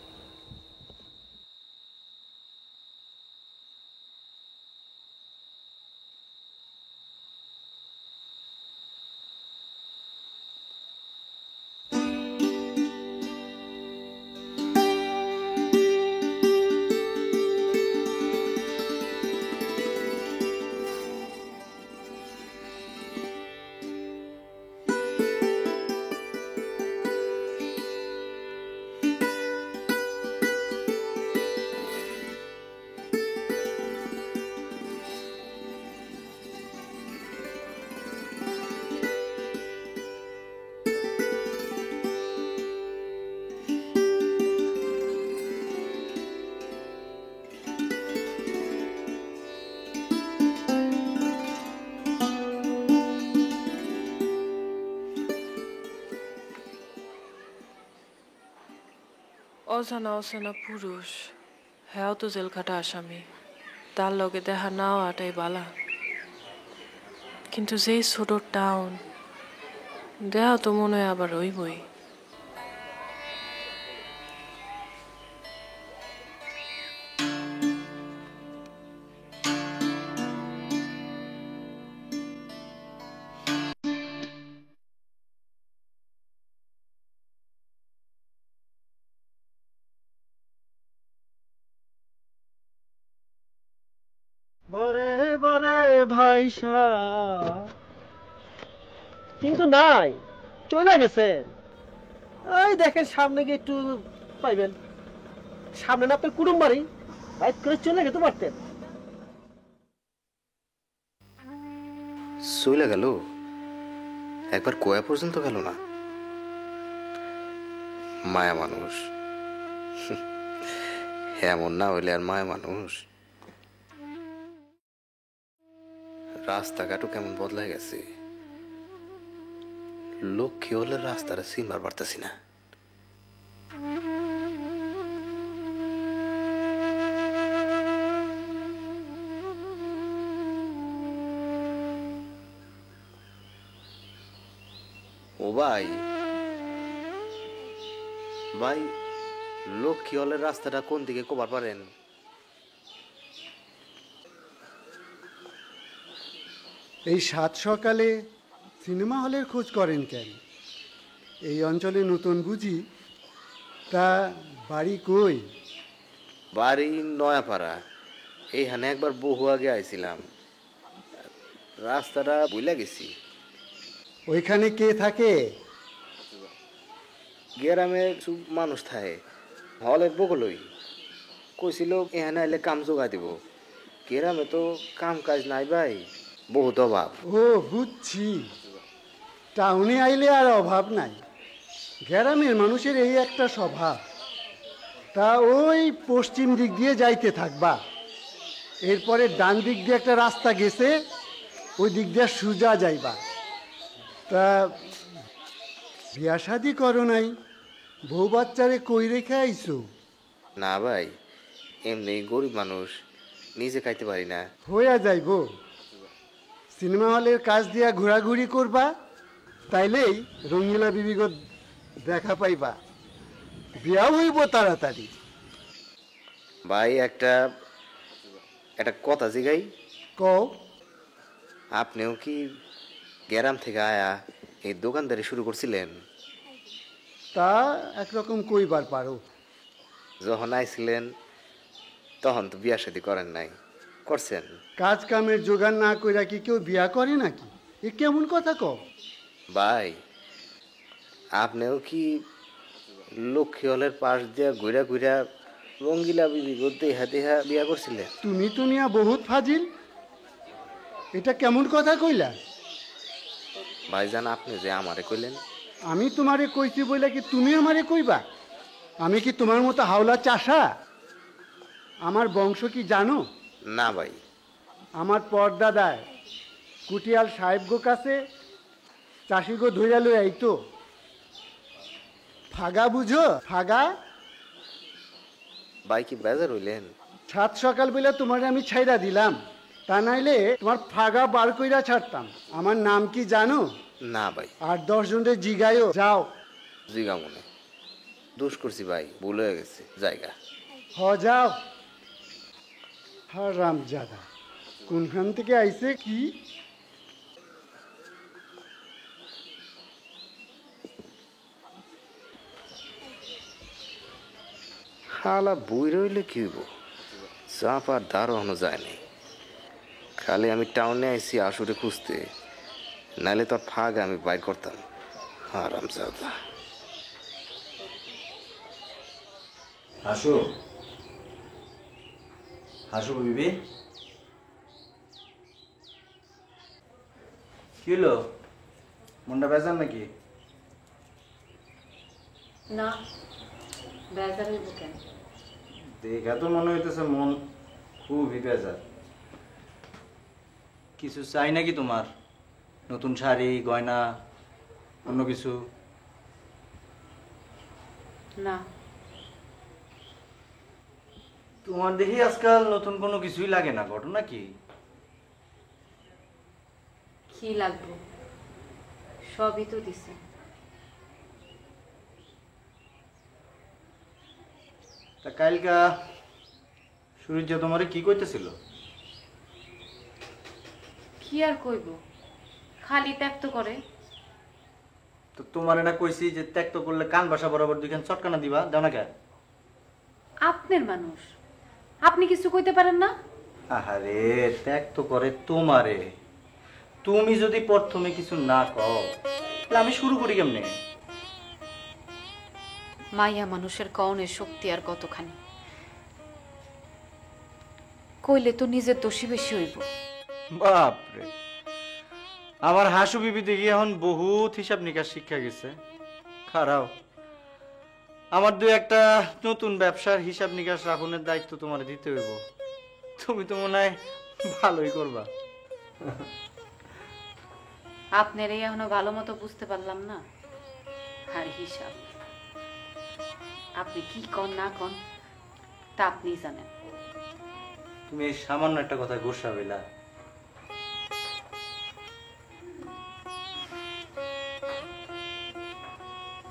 অজানা অচেনা পুরুষ, হ্যাঁ তো জেলখাটা আসামি, তার লগে দেখা না হওয়াটাই বালা। কিন্তু যেই ছোট টাউন, দেখা তো মনে হয় আবার হইবই। বরে বরে ভাইসা কিন্তু নাই, চলে গেছে। ওই দেখেন সামনে গিয়ে একটু পাইবেন, সামনে না আপনার কুটুম বাড়ি, বাইক করে চলে যেতে পারতেন। চলে গেল, একবার কোয়া পর্যন্ত গেল না। মায়া মানুষ, এমন না হইলে আর মায়া মানুষ। রাস্তাঘাটও কেমন বদলাই গেছে, লক্ষ্মী হলে রাস্তাটা চিনবার পারতেছি না। ও ভাই, ভাই লক্ষ্মী হলের রাস্তাটা কোন দিকে কবার পারেন? এই সাত সকালে সিনেমা হলের খোঁজ করেন কেন? এই অঞ্চলে নতুন বুঝি, তা বাড়ি কই? বাড়ি নয়াপাড়া, এইখানে একবার বহু আগে আইছিলাম, রাস্তাটা বুইলা গেছি। ওইখানে কে থাকে? গ্রামে মানুষ থাকে, হলের বগলই। কইছিল এখানে আইলে কাম জোগাই দিব। গ্রামে তো কাম কাজ নাই ভাই, বহুত অভাব। ও বুঝছি, টাউনে আইলে আর অভাব নাই। গ্রামের মানুষের এই একটা স্বভাব। তা ওই পশ্চিম দিক দিয়ে যাইতে থাকবা, এরপরে ডান দিক দিয়ে একটা রাস্তা গেছে, ওই দিক দিয়ে সোজা যাইবা। তা বিয়া শাদি করো নাই? বউ বাচ্চারে কই রেখে আইছো? না ভাই, এমনি গরিব মানুষ, নিজে খাইতে পারি না। হইয়া যাইব, সিনেমা হলের কাজ দিয়া ঘোরাঘুরি করবা, তাইলেই রঙিলা বিবিগো দেখা পাইবা, বিয়া হইব তাড়াতাড়ি। ভাই একটা কথা জিগাই। কও। আপনিও কি গ্রাম থেকে আয়া এই দোকানদারি শুরু করছিলেন? তা একরকম কইবার পারো। যখন আইছিলেন তখন তো বিয়া শাদী করেন নাই, করছেন? কাজ কামের জোগাড় না কইরা কি কেউ বিয়া করে নাকি? এ কেমন কথা কও? ভাই আপনিও কি লক্ষ্মী হলের পাশ দিয়া ঘুরা ঘুরা রঙ্গিলা বিবি দেহা দেহা বিয়া করছিলেন? তুমি তো মিয়া বহুত ফাজিল, এটা কেমন কথা কইলা? ভাইজান আপনি যে আমারে কইলেন। আমি তোমারে কইছি বইলা কি তুমি আমারে কইবা? আমি কি তোমার মতো হাওলা চাষা? আমার বংশ কি জানো? না ভাই। আমার পরদাদায় কুটিয়াল সাহেব গো কাছে চাষি গো ধইরা লই আইতো। ফাগা বুঝো? ফাগা ভাই কি বেজার হইলেন? সাত সকাল বেলা তোমার আমি ছাইরা দিলাম, তা নাইলে তোমার ফাগা বার কইরা ছাড়তাম। আমার নাম কি জানো? না ভাই। আর 10 জনের জিগায়ও যাও। জিগা মনে দোষ করছি ভাই, ভুল হয়ে গেছে, জায়গা। যাও। হারামজাদা কোনখান থেকে আইছে কি? হালা বই রইলে কি হইব, চাপ আর দাঁড়ানো যায় নাই। খালি আমি টাউনে আইছি আসরে খুঁজতে, নাইলে তোর ফাগ আমি বাইর করতাম। হারামজাদা। হাসু, হাসু বিবি, কি হলো? মনটা বেজার নাকি? না, বেজার হইব কেন? দেখা তো মনে হইতেছে মন খুবই বেজার। কিছু চাই নাকি তোমার? নতুন শাড়ি, গয়না, অন্য কিছু? না। তোমার দেখি আজকাল নতুন কোনো কিছুই লাগে না, ঘটনা কি? কি লাগবে? সবই তো দিছে। তা কালকা সূর্য তোমারে কি কইতেছিল? কি আর কইব, খালি ত্যাক্ত করে। তো তোমার এটা কইছি যে ত্যাক্ত করলে কান বাসা বরাবর দুইখান চটকানা দিবা, দাও না কেন? আপনার মানুষ, আপনি কিছু কইতে পারেন না? আহারে, ত্যাক্ত করে তোমারে। তুমি যদি প্রথমে কিছু না কও তাহলে আমি শুরু করি কেমনে? মাইয়া মানুষের কওনের শক্তি আর কতখানি, কইলে তো নিজের দোষী বেশি হইব। বাপরে, আমার হাসু বিবি দেখি এখন বহুত হিসাব নিকাশ শিক্ষা গেছে। খারাও, আমার দু একটা নতুন ব্যবসার হিসাব নিকাশ রাখনের দায়িত্ব তোমার দিতে হইব। তুমি তো মনে হয় ভালোই করবা। আপনার এই এখনো ভালো মতো বুঝতে পারলাম না। আর হিসাব আপনি কি কন না কন তা আপনি জানেন। তুমি এই সামান্য একটা কথা গোসা বেলা।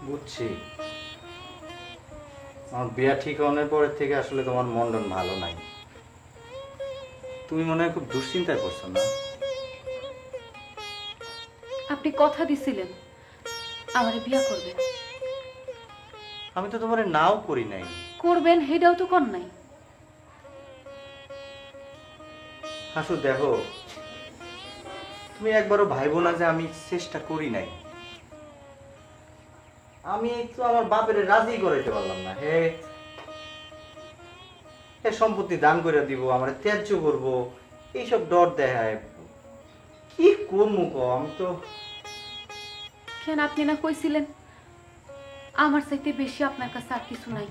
বুঝছি, আমার বিয়া ঠিক হওয়ার পরের থেকে আসলে তোমার মন ভালো নাই। তুমি মনে হয় খুব দুশ্চিন্তায় পড়ছো না? আপনি কথা দিছিলেন আমারে বিয়া করবেন। আমি তো তোমারে নাও করি নাই। করবেন হেডাও তো কর নাই। হাসু দেখো, তুমি একবারও ভাইবো না যে আমি চেষ্টা করি নাই। আমি তো আমার বাপের রাজি করাইতে পারলাম না। হে সম্পত্তি দান করে দিব, আমার ত্যায্য করবো, এইসব ডর দেখায়। কি করবো ক? আমি তো কেন আপনি না কইছিলেন আমার চাইতে বেশি আপনার কাছে আর কিছু নাই।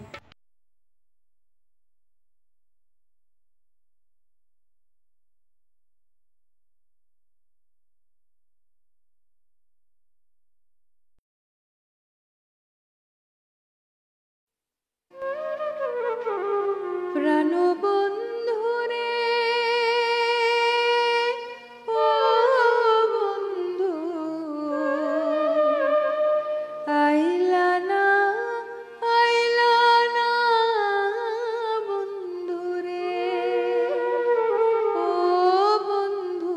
প্রাণবন্ধুরে ও বন্ধু, আইলা না বন্ধুরে, ও বন্ধু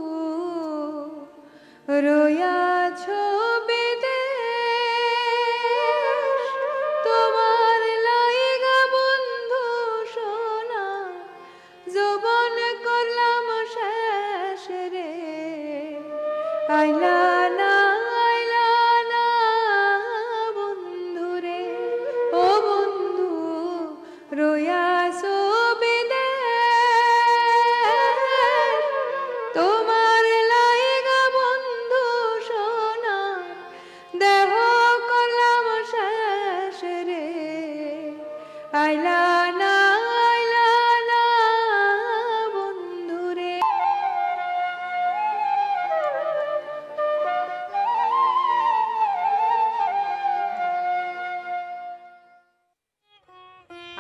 রয়াছ বিদেশ, তোমার লাইগা বন্ধু সোনা যৌবন করলাম শেষ রে। আইলা না বন্ধু রে, ও বন্ধু রয়াছ বিদেশ, তোমার লাইগা বন্ধু সোনা দেহ করলাম শেষ রে। আইলা না বন্ধু রে।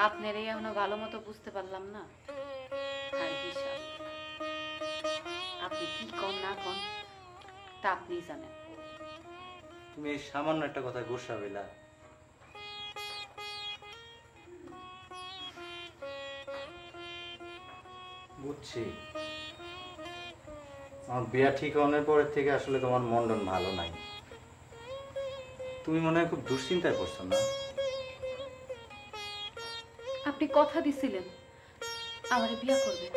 আপনার এই এখনো ভালো মতো বুঝতে পারলাম না আর হিসাব আপনি কি কন না কন তা আপনি জানেন। তুমি এই সামান্য একটা কথা গোসা বেলা বুঝছি। আমার বিয়া ঠিক হওয়ার পরের থেকে আসলে তোমার মন্ডন ভালো নাই। তুমি মনে হয় খুব দুশ্চিন্তায় পড়ছো না? আপনি কথা দিছিলেন আমারে বিয়া করবেন।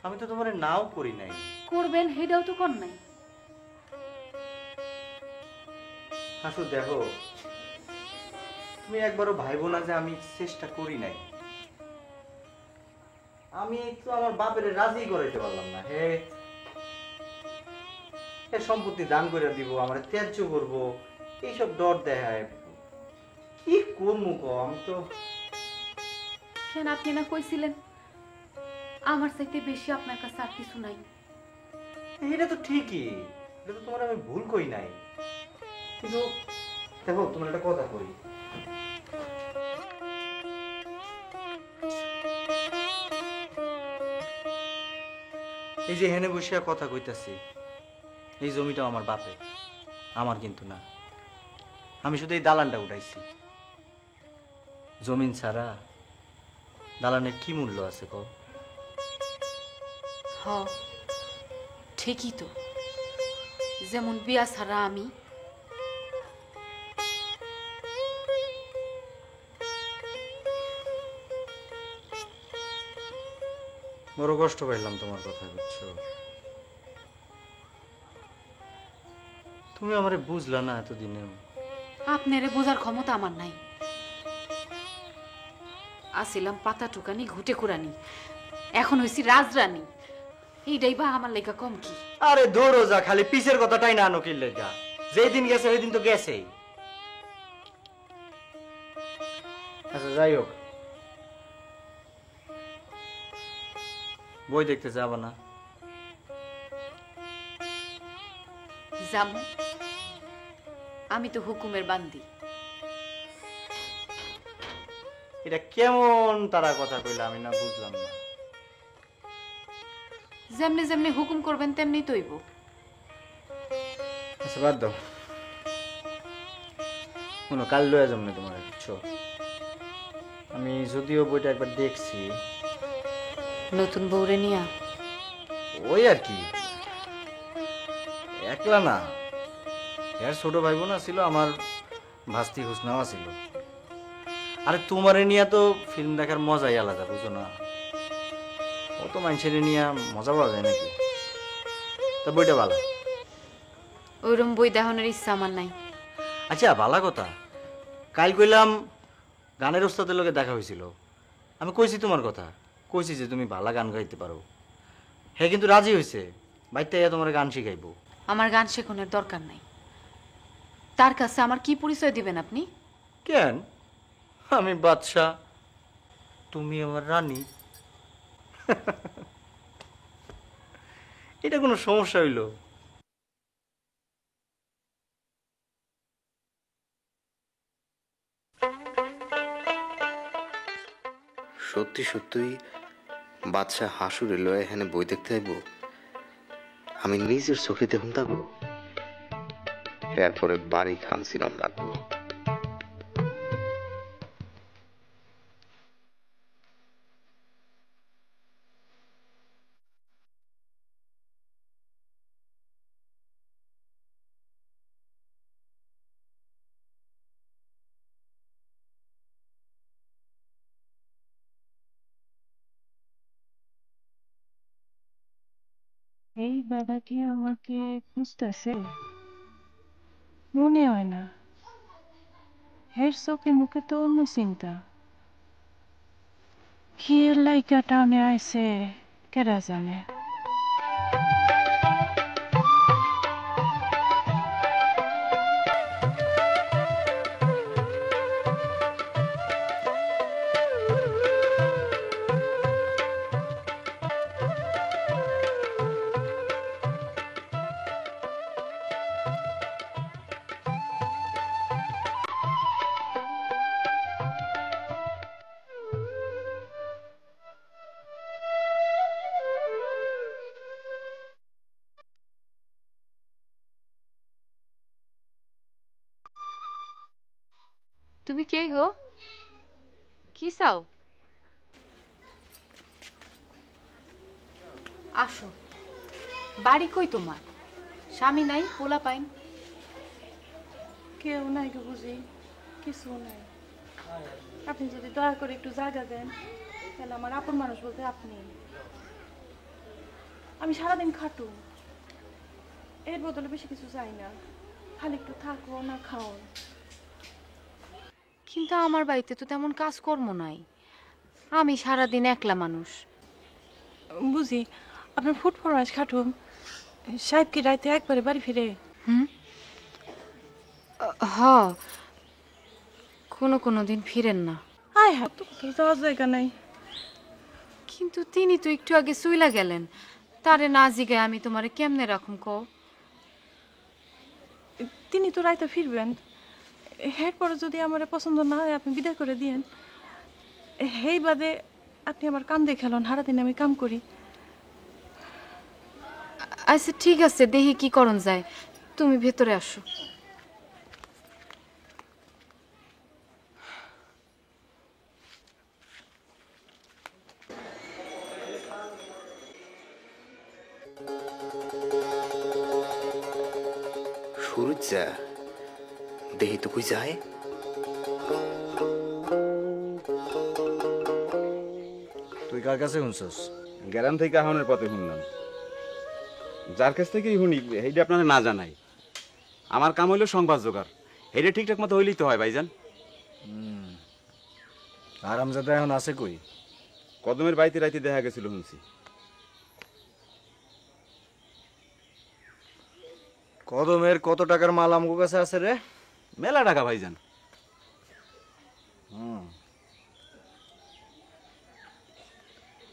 আমি তো তোমার নাও করি নাই। করবেন হেডাও তো কর নাই। হাসু দেখো, তুমি একবারও ভাইবো না যে আমি চেষ্টা করি নাই। আমি তো আমার বাপের রাজি করাইতে পারলাম না। হে সম্পত্তি দান করে দিব, আমার ত্যায্য করবো, এইসব ডর দেখায়। কি করবো কো? আমি তো কেন আপনি না কইছিলেন আমার চাইতে বেশি আপনার কাছে আর কিছু নাই। এটা তো ঠিকই, এটা তো তোমার আমি ভুল কই নাই। কিন্তু দেখো, তোমার একটা কথা কই, এই যে হেনে বসিয়া কথা কইতাছি, এই জমিটা আমার বাপের, আমার কিন্তু না। আমি শুধু এই দালানটা উঠাইছি। জমিন ছাড়া দালানের কি মূল্য আছে কও? হ ঠিকই তো, যেমন বিয়া ছাড়া আমি বড় কষ্ট পাইলাম তোমার কথা, বুঝছো? তুমি আমারে বুঝলা না এতদিনেও। আপনারে বোঝার ক্ষমতা আমার নাই। আসিলাম পাতা টুকানি ঘুটে কুরানি, এখন হইছি রাজরানী। এইটাই বা আমার লেখা কম কি? আরে দৌড়ো যা, খালি পিছের কথাটাই না আনো কিনলে যা। যেদিন গেছে সেদিন তো গেছেই। আচ্ছা যাই হোক, বই দেখতে যাবা না? যাবো, আমি তো হুকুমের বান্দি। এটা কেমন তারা কথা কইলা, আমি না বুঝলাম না। যেমনি যেমনি হুকুম করবেন তেমনি তৈব। আচ্ছা বাদ দাও, শোনো, কাল লয়ে যাবো না তোমার, বুঝছো? আমি যদিও বইটা একবার দেখছি। নতুন বউরে নিয়া? ওই আর কি, একলা না, এর ছোট ভাই বোন ছিল, আমার ভাস্তি হুসনাও ছিল। আরে তোমারে নিয়ে তো ফিল্ম দেখার মজাই আলাদা, বুঝো না? অত মানুষের নিয়ে মজা পাওয়া যায় নাকি? তা বইটা ভালো। ওইরকম বই দেখানোর ইচ্ছা আমার নাই। আচ্ছা ভালো কথা, কাল কইলাম গানের ওস্তাদের লোকে দেখা হয়েছিল। আমি কইছি তোমার কথা, কইছি যে তুমি ভালো গান গাইতে পারো। হ্যাঁ কিন্তু রাজি হয়েছে, বাইতে তোমার গান শিখাইবো। আমার গান শেখানোর দরকার নাই। তার কাছে আমার কি পরিচয় দিবেন আপনি? কেন? আমি বাদশা, তুমি আমার রানী। এটা কোনো সমস্যা হইল? সত্যি সত্যই বাদশাহ হাসুরে লয়ে এখানে বই দেখতে আইব? আমি নিজের চোখে দেখুন থাকবো, এরপরে বাড়ি খানছিলাম রাখবো। এই বাবা কি আমাকে খুঁজতেছে? মনে হয় না, হের চোখে মুখে তো অন্য চিন্তা। কি লাইকা টাউনে আইছে কেরা জানে। তুমি কে গো? কি চাও? আসো। বাড়ি কই তোমার? স্বামী নাই, পোলা পাইন? কেউ নাই গো বুঝি, কিছু নাই। আপনি যদি দয়া করে একটু জায়গা দেন, তাহলে আমার আপন মানুষ বলতে আপনি। আমি সারাদিন খাটু, এর বদলে বেশি কিছু চাই না, খালি একটু থাকো না খাও। কিন্তু আমার বাড়িতে তো তেমন কাজকর্ম নাই, আমি সারাদিন একলা মানুষ। বুঝি আপনার ফুট ফরমাইশ খাটুম, সাহেব কি রাইতে একবারে বাড়ি ফিরে? হ, কোনো কোনো দিন ফিরেন না। আয় হ্যাঁ, তো যাওয়ার জায়গা নাই। কিন্তু তিনি তো একটু আগে চইলা গেলেন, তারে না জিগায় আমি তোমারে কেমনে রাখুম কও? তিনি তো রাইতে ফিরবেন, এরপরে যদি আমার পছন্দ না হয় আপনি বিদায় করে দিয়েন। এই বাদে আপনি আমার কাম দেখালেন, সারাদিন আমি কাম করি। আচ্ছা ঠিক আছে, দেখি কি করণ যায়। তুমি ভেতরে আসো। সুরজা দেহি তো কই যায়? তুই কার কাছে শুনছস? গ্রাম থেকে আহনের পথে শুনলাম। যার কাছ থেকেই শুনি সেইটা আপনারা না জানাই। আমার কাম হইলো সংবাদ জোগাড়, এইটা ঠিকঠাক মতো হইলেই তো হয় ভাইজান। আরামজাদা এখন আছে কই? কদমের বাড়িতে রাইতে দেখা গেছিল শুনছি। কদমের কত টাকার মাল আমগো কাছে আছে রে? মেলা টাকা ভাইজান।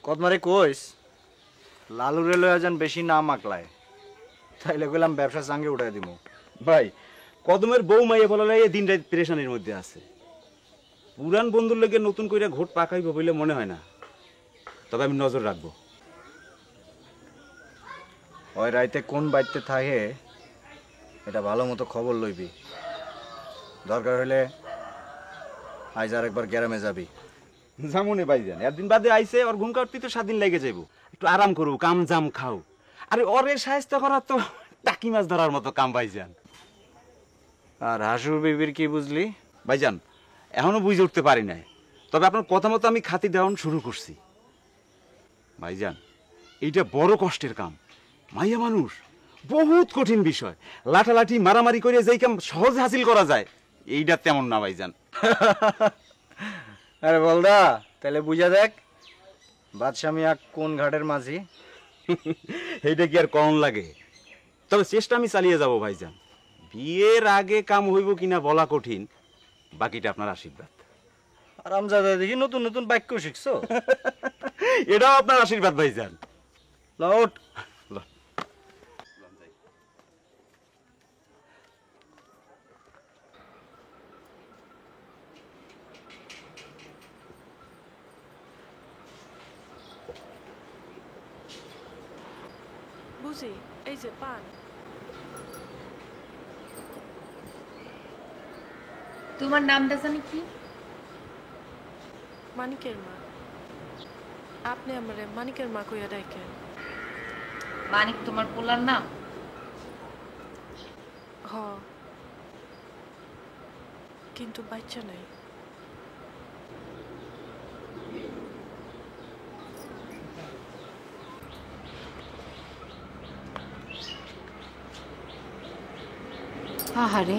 কদমারে কইস লালুরে লয়া যান বেশি না মাকলায়, তাইলে কইলাম ব্যবসা চাঙ্গে উঠাই দিব। ভাই কদমের বউ মাইয়া বলা দিন রাত পেরেশানির মধ্যে আছে। পুরান বন্ধুর লগে নতুন কইরা ঘোট পাকাইব বলে মনে হয় না, তবে আমি নজর রাখবো। ওই রাইতে কোন বাড়িতে থাকে এটা ভালো মতো খবর লইবি। দরকার হলে আজ আর একবার গ্রামে যাবি। জামুনে ভাইজান, একদিন বাদে আইছে, ওর ঘুম কাটতে তো 7 দিন লেগে যাইব। একটু আরাম করু, কাম জাম খাও। আরে ওরে সাহায্য করা তো টাকি মাছ ধরার মতো কাম ভাইজান। আর হাসুর বিবির কি বুঝলি? ভাইজান এখনো বুঝে উঠতে পারি নাই, তবে আপনার কথা মতো আমি খাতি দেওয়ান শুরু করছি। ভাইজান এইটা বড় কষ্টের কাম। মাইয়া মানুষ, বহুত কঠিন বিষয়। লাঠালাঠি মারামারি করে যেই কাম সহজ হাসিল করা যায়, এইটা তেমন না ভাইজান। আরে বলদা, তাহলে বুঝা দেখ বাদশা মিয়া কোন ঘাটের মাঝি। এইটা কি আর কম লাগে? তবে চেষ্টা আমি চালিয়ে যাব ভাইজান। বিয়ের আগে কাম হইব কিনা বলা কঠিন, বাকিটা আপনার আশীর্বাদ। আরামজাদা দেখি নতুন নতুন বাক্য শিখছো। এটাও আপনার আশীর্বাদ ভাইজান। লউট বুঝি এই যে পান। তোমার নামটা জানি কি? মানিকের মা। আপনি আমারে মানিকের মা কইয়া ডাকেন। মানিক তোমার পোলার নাম? হ, কিন্তু বাচ্চা নাই। আহারে,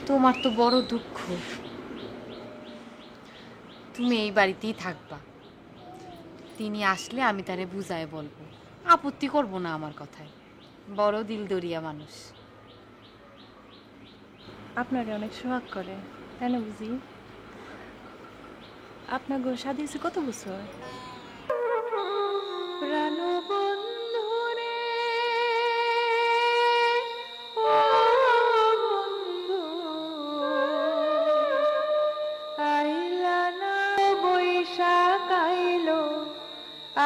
তোমার তো বড় দুঃখ। তুমি এই বাড়িতেই থাকবা। তিনি আসলে আমি তারে বুঝায় বলবো, আপত্তি করব না আমার কথায়। বড় দিলদরিয়া মানুষ। আপনারে অনেক সোহাগ করে, তাই না বুঝি? আপনার গো শাদী হয়েছে কত বছর?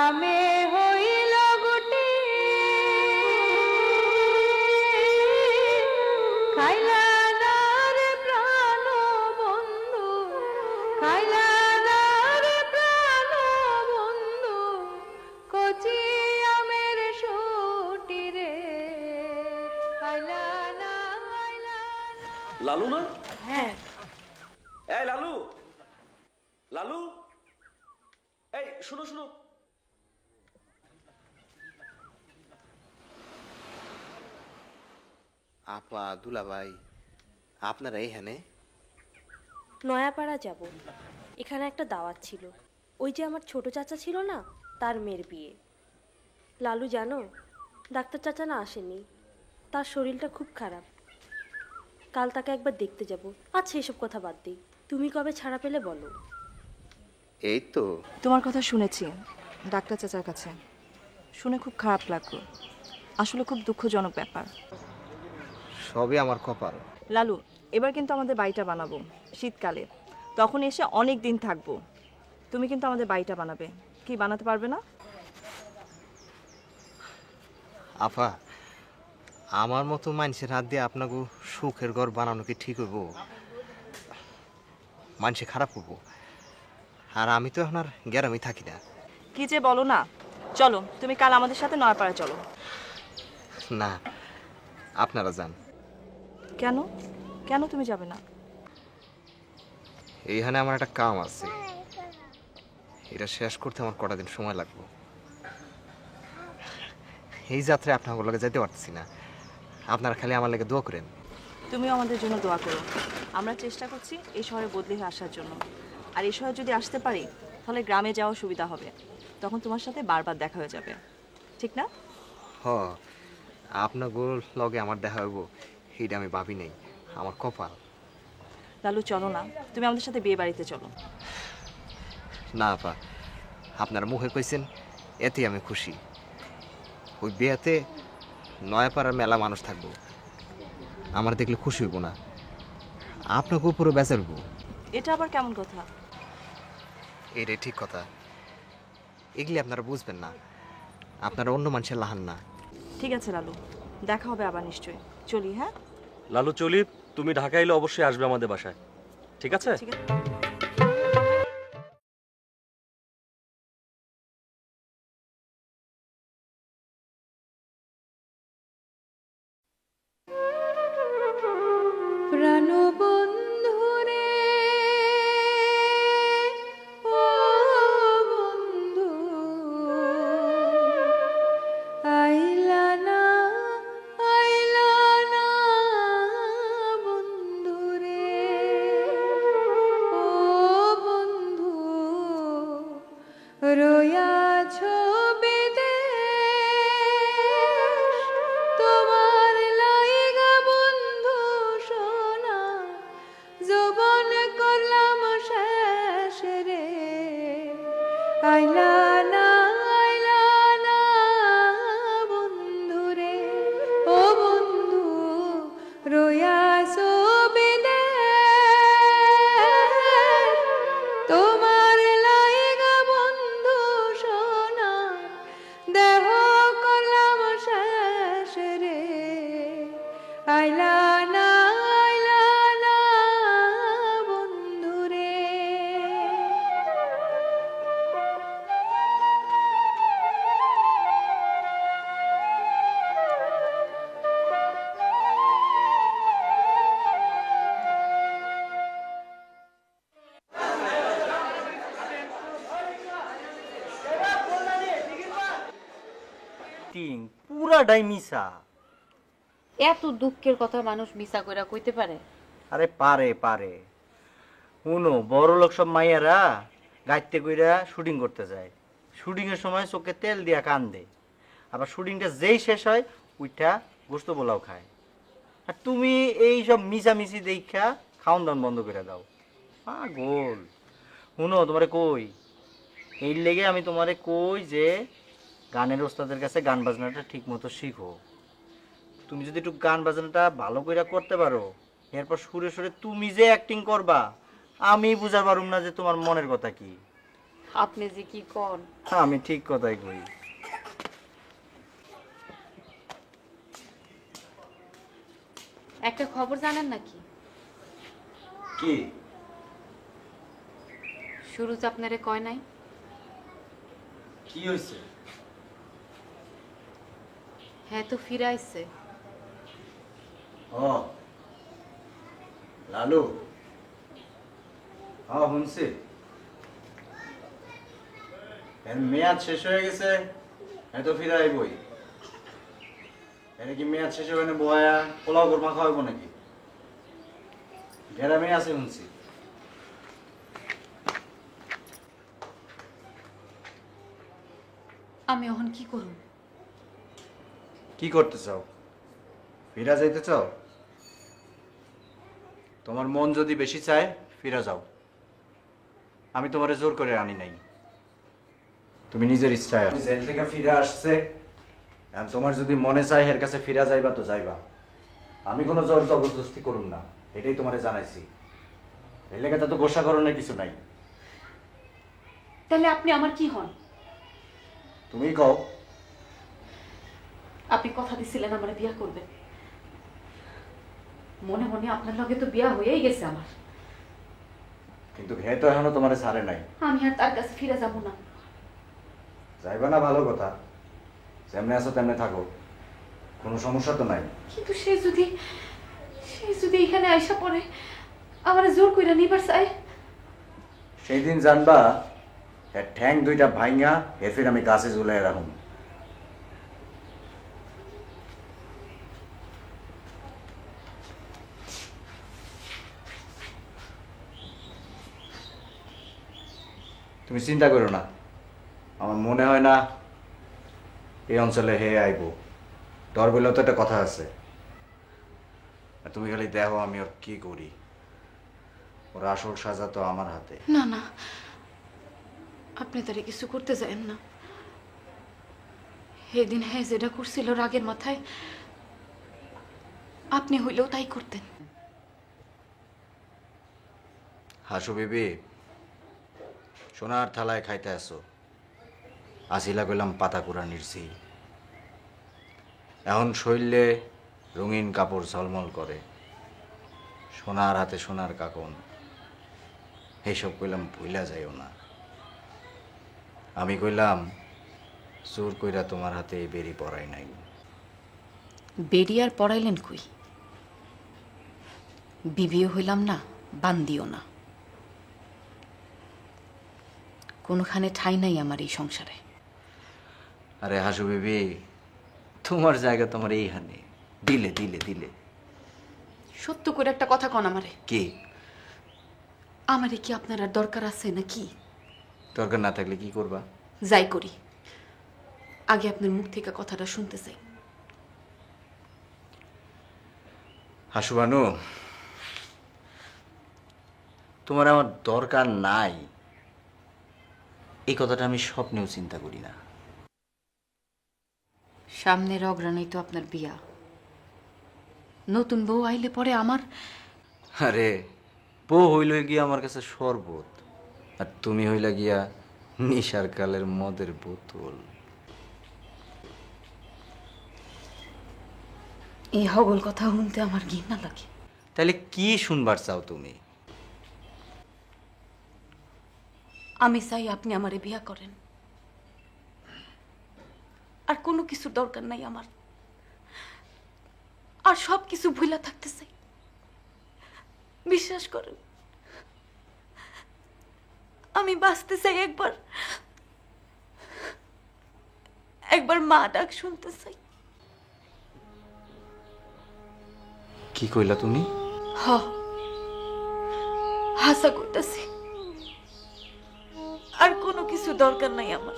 আমে হইল গুটি খাইলা না রে প্রাণ লালু না? হ্যাঁ। এই লালু, লালু, এই শুনো শুনো। আপা, দুলাভাই, আপনারা এইখানে? নয়াপাড়া যাব, এখানে একটা দাওয়াত ছিল। ওই যে আমার ছোট চাচা ছিল না, তার মেয়ের বিয়ে। লালু জানো, ডাক্তার চাচা না আসেনি, তার শরীরটা খুব খারাপ। কাল তাকে একবার দেখতে যাব। আচ্ছা এসব কথা বাদ দিই, তুমি কবে ছাড়া পেলে বলো। এই তো তোমার কথা শুনেছি ডাক্তার চাচার কাছে, শুনে খুব খারাপ লাগলো। আসলে খুব দুঃখজনক ব্যাপার। সবই আমার কপাল। লালু, এবার কিন্তু আমাদের বাড়িটা বানাবো শীতকালে, তখন এসে অনেক দিন থাকবো। তুমি কিন্তু আমাদের বাড়িটা বানাবে, কি বানাতে পারবে না? আপা, আমার মতো মানুষের হাত দিয়ে আপনাকে সুখের ঘর বানানো কি ঠিক হইব? মানুষে খারাপ হইব। আর আমি তো এখন আর গ্রামে থাকি না। কি যে বলো না। চলো, তুমি কাল আমাদের সাথে নয়াপাড়া চলো। না, আপনারা যান। কেন কেন তুমি যাবে না? এইখানে আমার একটা কাম আছে, এটা শেষ করতে আমার কটা দিন সময় লাগবে। এই যাত্রায় আপনার লগে যেতে পারতেছি না, আপনারা খালি আমার লেগে দোয়া করেন। তুমিও আমাদের জন্য দোয়া করো। আমরা চেষ্টা করছি এই শহরে বদলে হয়ে আসার জন্য। আর এই শহরে যদি আসতে পারি তাহলে গ্রামে যাওয়া সুবিধা হবে, তখন তোমার সাথে বারবার দেখা হয়ে যাবে, ঠিক না? হ, আপনার লগে আমার দেখা হইব এইটা আমি ভাবি নেই, আমার কপাল। লালু চলো না, তুমি আমাদের সাথে বিয়ে বাড়িতে চলো। না আপা, আপনারা মুখে কইছেন এতে আমি খুশি। ওই বিয়েতে নয়াপাড়ার মেলা মানুষ থাকবো, আমার দেখলে খুশি হইব না, আপনাকে উপরে বেচার হইব। এটা আবার কেমন কথা? এটাই ঠিক কথা। এগুলি আপনারা বুঝবেন না, আপনারা অন্য মানুষের লাহান না। ঠিক আছে লালু, দেখা হবে আবার নিশ্চয়ই। চলি। হ্যাঁ লালু চলি, তুমি ঢাকা এলে অবশ্যই আসবে আমাদের বাসায়, ঠিক আছে? ঠিক আছে। প্রাণবন্ধুরে ও বন্ধু, আইলা না বন্ধুরে, ও বন্ধু রয়াছ বিদেশ, তোমার লাইগা বন্ধু সোনা যৌবন করলাম শেষ রে। আইলা না বন্ধুরে, ও বন্ধু রয়াছ বিদেশ, তোমার লাইগা বন্ধু সোনা দেহ করলাম শেষ রে। আইলা না বন্ধুরে। তিন পুরাটাই মিশা। এত দুঃখের কথা মানুষ মিছা কইরা কইতে পারে? আরে পারে পারে। শুনো, বড় লোক সব মাইয়ারা গাইতে কইরা শুটিং করতে যায়, শুটিং এর সময় চোখে তেল দিয়া কান্দে, আবার শুটিংটা যেই শেষ হয় উইটা গোস্ত পোলাও খায়। আর তুমি এই সব মিশামিশি দেখা খাওন দাওন বন্ধ করে দাও। গোল শুনো, তোমারে কই, এই লেগে আমি তোমারে কই যে গানের ওস্তাদের কাছে গান বাজনাটা ঠিক মতো শিখো। তুমি যদি একটু গান বাজনাটা ভালো করে করতে পারো, এরপর সুরে সুরে তুমি যে অ্যাক্টিং করবা, আমি বুঝার পারুম না যে তোমার মনের কথা কি। আপনি যে কি কোন? আমি ঠিক কথাই কই। একটা খবর জানেন নাকি? কি? শুরুতে আপনারে কয় নাই? কি হইছে? হ্যাঁ তো ফিরে আইছে। ও লালু, হ্যাঁ শুনছি। এর মেয়াদ শেষ হয়ে গেছে, এত ফিরে আইবই। এনে কি মেয়াদ শেষ হবে বয়া পোলাও কোরমা খাওয়াবো নাকি? গ্রামে আছে শুনছি। আমি এখন কি করব? কি করতে চাও? ফিরা যাইতে চাও? তোমার মন যদি বেশি চায় ফিরা যাও, আমি তোমারে জোর করে আনি নাই। তুমি নিজের ইচ্ছায় জেল থেকে ফিরে আসছে, আর তোমার যদি মনে চায় এর কাছে ফিরা যাইবা তো যাইবা, আমি কোনো জোর জবরদস্তি করুন না, এটাই তোমারে জানাইছি। এই লেখাটা তো গোসা করণের কিছু নাই। তাহলে আপনি আমার কি হন? তুমি কও। আপনি কথা দিছিলেন আমার বিয়া করবেন, মনে মনে আপনার লগে তো বিয়া হয়েই গেছে আমার, কিন্তু হে তো এখনো তোমারে ছাড়ে নাই। আমি আর তার কাছে ফিরে যাব না। যাইবা না ভালো কথা, যেমনে আছো তেমনে থাকো, কোনো সমস্যা তো নাই। কিন্তু সে যদি এখানে আইসা পড়ে আমার জোর কইরা নিবার চায়, সেই দিন জানবা এর ঠ্যাং দুইটা ভাইঙ্গা এর আমি গাছে ঝুলাই রাখুন। তুমি চিন্তা করো না, আমার মনে হয় না এই অঞ্চলে হে আইব। ডর বললেও তো একটা কথা আছে। আর তুমি খালি দেখো আমি ওর কি করি, ওর আসল সাজা তো আমার হাতে। না না, আপনি তারে কিছু করতে যাবেন না। সেদিন হ্যাঁ যেটা করছিল রাগের মাথায়, আপনি হইলেও তাই করতেন। হাসু বিবি, সোনার থালায় খাইতে আসো, আসিলা কইলাম পাতা কুড়া নির্ছি। এখন শৈলে রঙিন কাপড় ঝলমল করে, সোনার হাতে সোনার কাকন, এইসব কইলাম ভুলা যাইও না। আমি কইলাম জোর কইরা তোমার হাতে এই বেরি পরাই নাই। বেরি আর পড়াইলেন কই? বিবিও হইলাম না, বান্দিও না, কোনখানে ঠাই নাই আমার এই সংসারে। আরে হাসু বিবি, তোমার জায়গা তোমার এইখানে, দিলে দিলে দিলে। সত্য করে একটা কথা কন আমারে। কি? আমারে কি আপনার আর দরকার আছে নাকি? দরকার না থাকলে কি করবা? যাই করি, আগে আপনার মুখ থেকে কথাটা শুনতে চাই। হাসু বানু, তোমার আমার দরকার নাই এই কথাটা আমি স্বপ্নেও চিন্তা করি না। সামনের অগ্রাণই তো আপনার বিয়া, নতুন বউ আইলে পরে আমার। আরে বউ হইল গিয়া আমার কাছে শরবত, আর তুমি হইলা গিয়া নিশার কালের মদের বোতল। এই হগল কথা শুনতে আমার ঘৃণা লাগে। তাহলে কি শুনবার চাও তুমি? আমি চাই আপনি আমারে বিয়া করেন, আর কোনো কিছু দরকার নাই আমার, আর সব কিছু ভুলা থাকতে চাই। বিশ্বাস করেন, আমি বাঁচতে চাই, একবার মা ডাক শুনতে চাই। কি কইলা তুমি? হাসা কইতাছি, আর কোনো কিছু দরকার নাই আমার।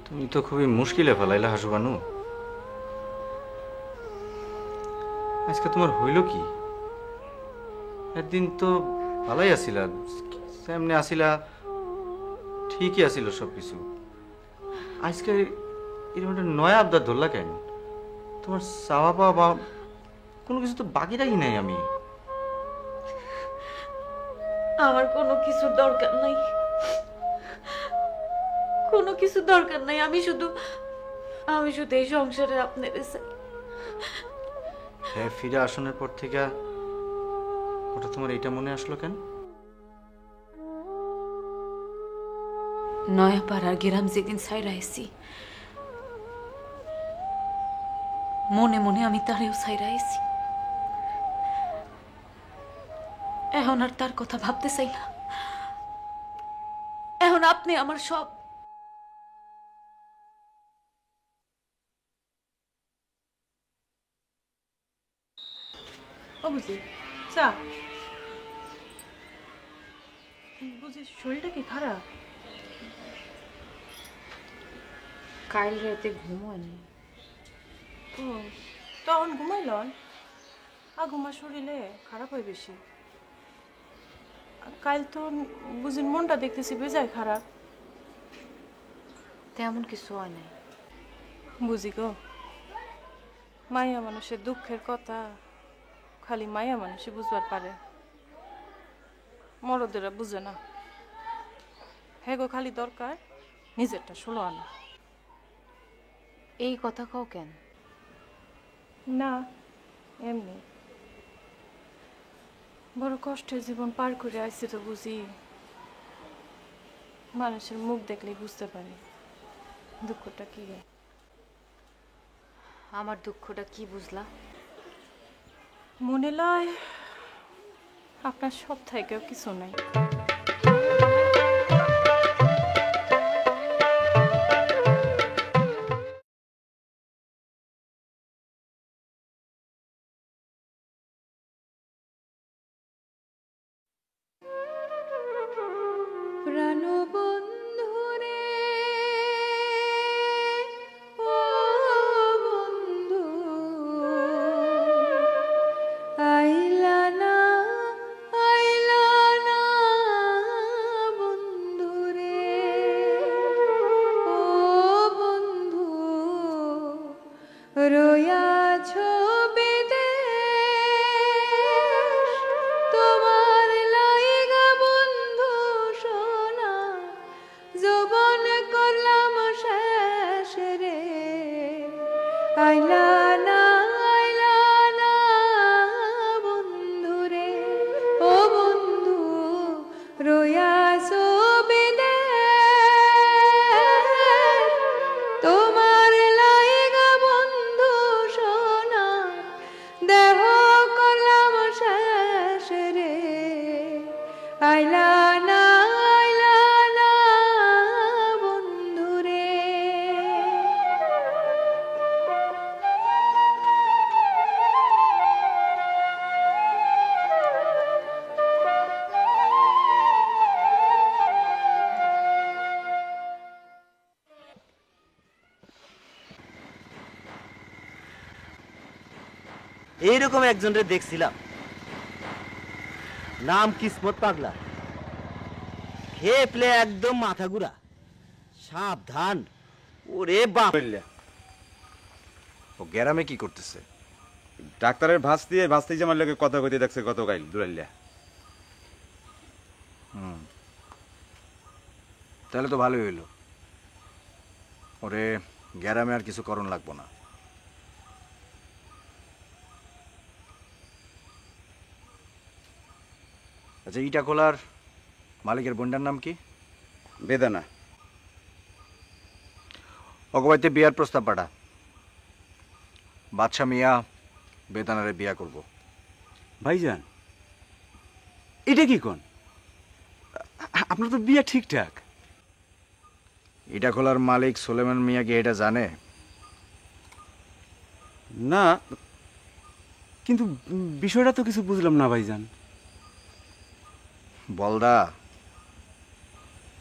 তুমি তো খুবই মুশকিলে ফেলাইলা হাসু বানু। আজকে তোমার হইল কি? একদিন তো ভালোই আসিলা, সামনে আসিলা, ঠিকই আসিল সবকিছু। আজকে এরকম একটা নয়া আবদার ধরলা কেন? তোমার চাওয়া পাওয়া বা কোনো কিছু তো বাকি রাখি নাই আমি। আমার কোনো কিছু দরকার নাই, কোনো কিছু দরকার নাই। আমি শুধু এই সংসারে আপনার চাই। হ্যাঁ, ফিরে আসানোর পর থেকে ওটা তোমার এটা মনে আসলো কেন? নয়াপাড়ার গ্রাম যেদিন ছাইরা আইছি, মনে মনে আমি তারেও ছাইরা আইছি। এখন আর তার কথা ভাবতে চাই না। এখন আপনি আমার সব। ও বুঝি চা। বুঝি শরীরটা কি খারাপ? কাল রাতে ঘুমায়নি। ও তখন ঘুমাইলন? ঘুমা শরীরে খারাপ হয় বেশি। কাল তো বুঝি মনটা দেখতেছি বেজায় খারাপ। তেমন কিছু হয় নাই। বুঝি গো, মায়া মানুষের দুঃখের কথা খালি মায়া মানুষই বুঝবার পারে, মরদেরা বুঝে না। হ্যাঁ গো, খালি দরকার নিজেরটা ষোলো আনা। এই কথা কও কেন? না এমনি, বড় কষ্টের জীবন পার করে আসছি তো বুঝি। মানুষের মুখ দেখলেই বুঝতে পারি দুঃখটা কি। আমার দুঃখটা কি বুঝলা? মনে লয় আপনার সব থেকেও কিছু নাই। প্রাণবন্ধুরে ও বন্ধু আইলা না বন্ধুরে ও বন্ধু রয়াছ বিদেশ তোমার লাইগা বন্ধু সোনা যৌবন করলাম শেষ রে আইলা না বন্ধু রে ও বন্ধু রয়াছ বিদেশ তোমার লাইগা বন্ধু সোনা দেহ করলাম শেষ রে আইলা না বন্ধু রে। এইরকম একজনরে দেখছিলাম, নাম কিসমত পাগলা। খেপলে একদম মাথা ঘুরা। সাবধান, ওরে বাপ। ও গ্যারামে কি করতেছে? ডাক্তারের ভাস্তি জামার লোকে কথা কইতে দেখছে কত গাইল দুরাইল্লা। তাহলে তো ভালোই হইল। ওরে গ্যারামে আর কিছু করণ লাগবো না। আচ্ছা, ইটা খোলার মালিকের বোনটার নাম কি? বেদানা। অগবাইতে বিয়ার প্রস্তাব পাঠা। বাদশা মিয়া বেদানারে বিয়া করব। ভাইজান, এটা কি কোন? আপনার তো বিয়া ঠিকঠাক। ইটা খোলার মালিক সুলেমান মিয়া কি এটা জানে? না, কিন্তু বিষয়টা তো কিছু বুঝলাম না ভাইজান। বলদা,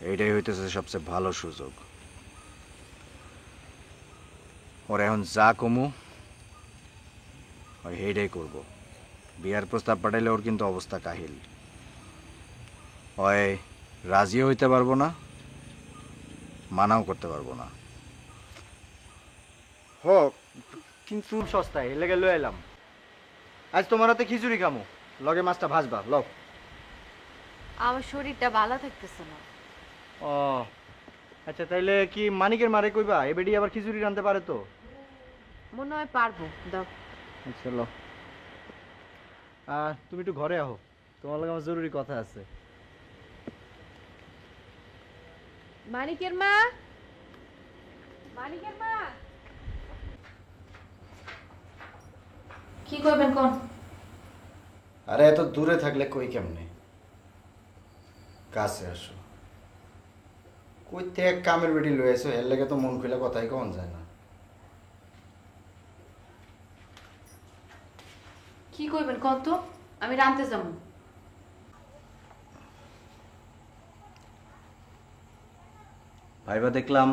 এইটাই হইতেছে সবচেয়ে ভালো সুযোগ। ওর এখন যা কমু ওই এইটাই করব। বিয়ার প্রস্তাব পাঠাইলে ওর কিন্তু অবস্থা কাহিল। ওই রাজিও হইতে পারবো না, মানাও করতে পারবো না। হ, কিন্তু সস্তায় এ লেগে লয়ে এলাম। আজ তোমার হাতে খিচুড়ি খামু, লগে মাছটা ভাজবা। লও। আমার শরীরটা ভালো থাকতেছে না। ও আচ্ছা, তাইলে কি মানিকের মারে কইবা? এ বেডি আবার খিচুড়ি রানতে পারে তো? মনে হয় পারবো। দাও। আচ্ছা লো। তুমি একটু ঘরে আহো, তোমার লগে আমার জরুরি কথা আছে। মানিকের মা, মানিকের মা। কি করবেন কোন? আরে এত দূরে থাকলে কই কেমনে, কাছে আসো। কই থেকে কামের বেটি লয়ে এসো, এর লেগে তো মন খুলে কথাই কন যায় না। কি করবেন কোন তো? আমি রানতে যাবো। ভাইবা দেখলাম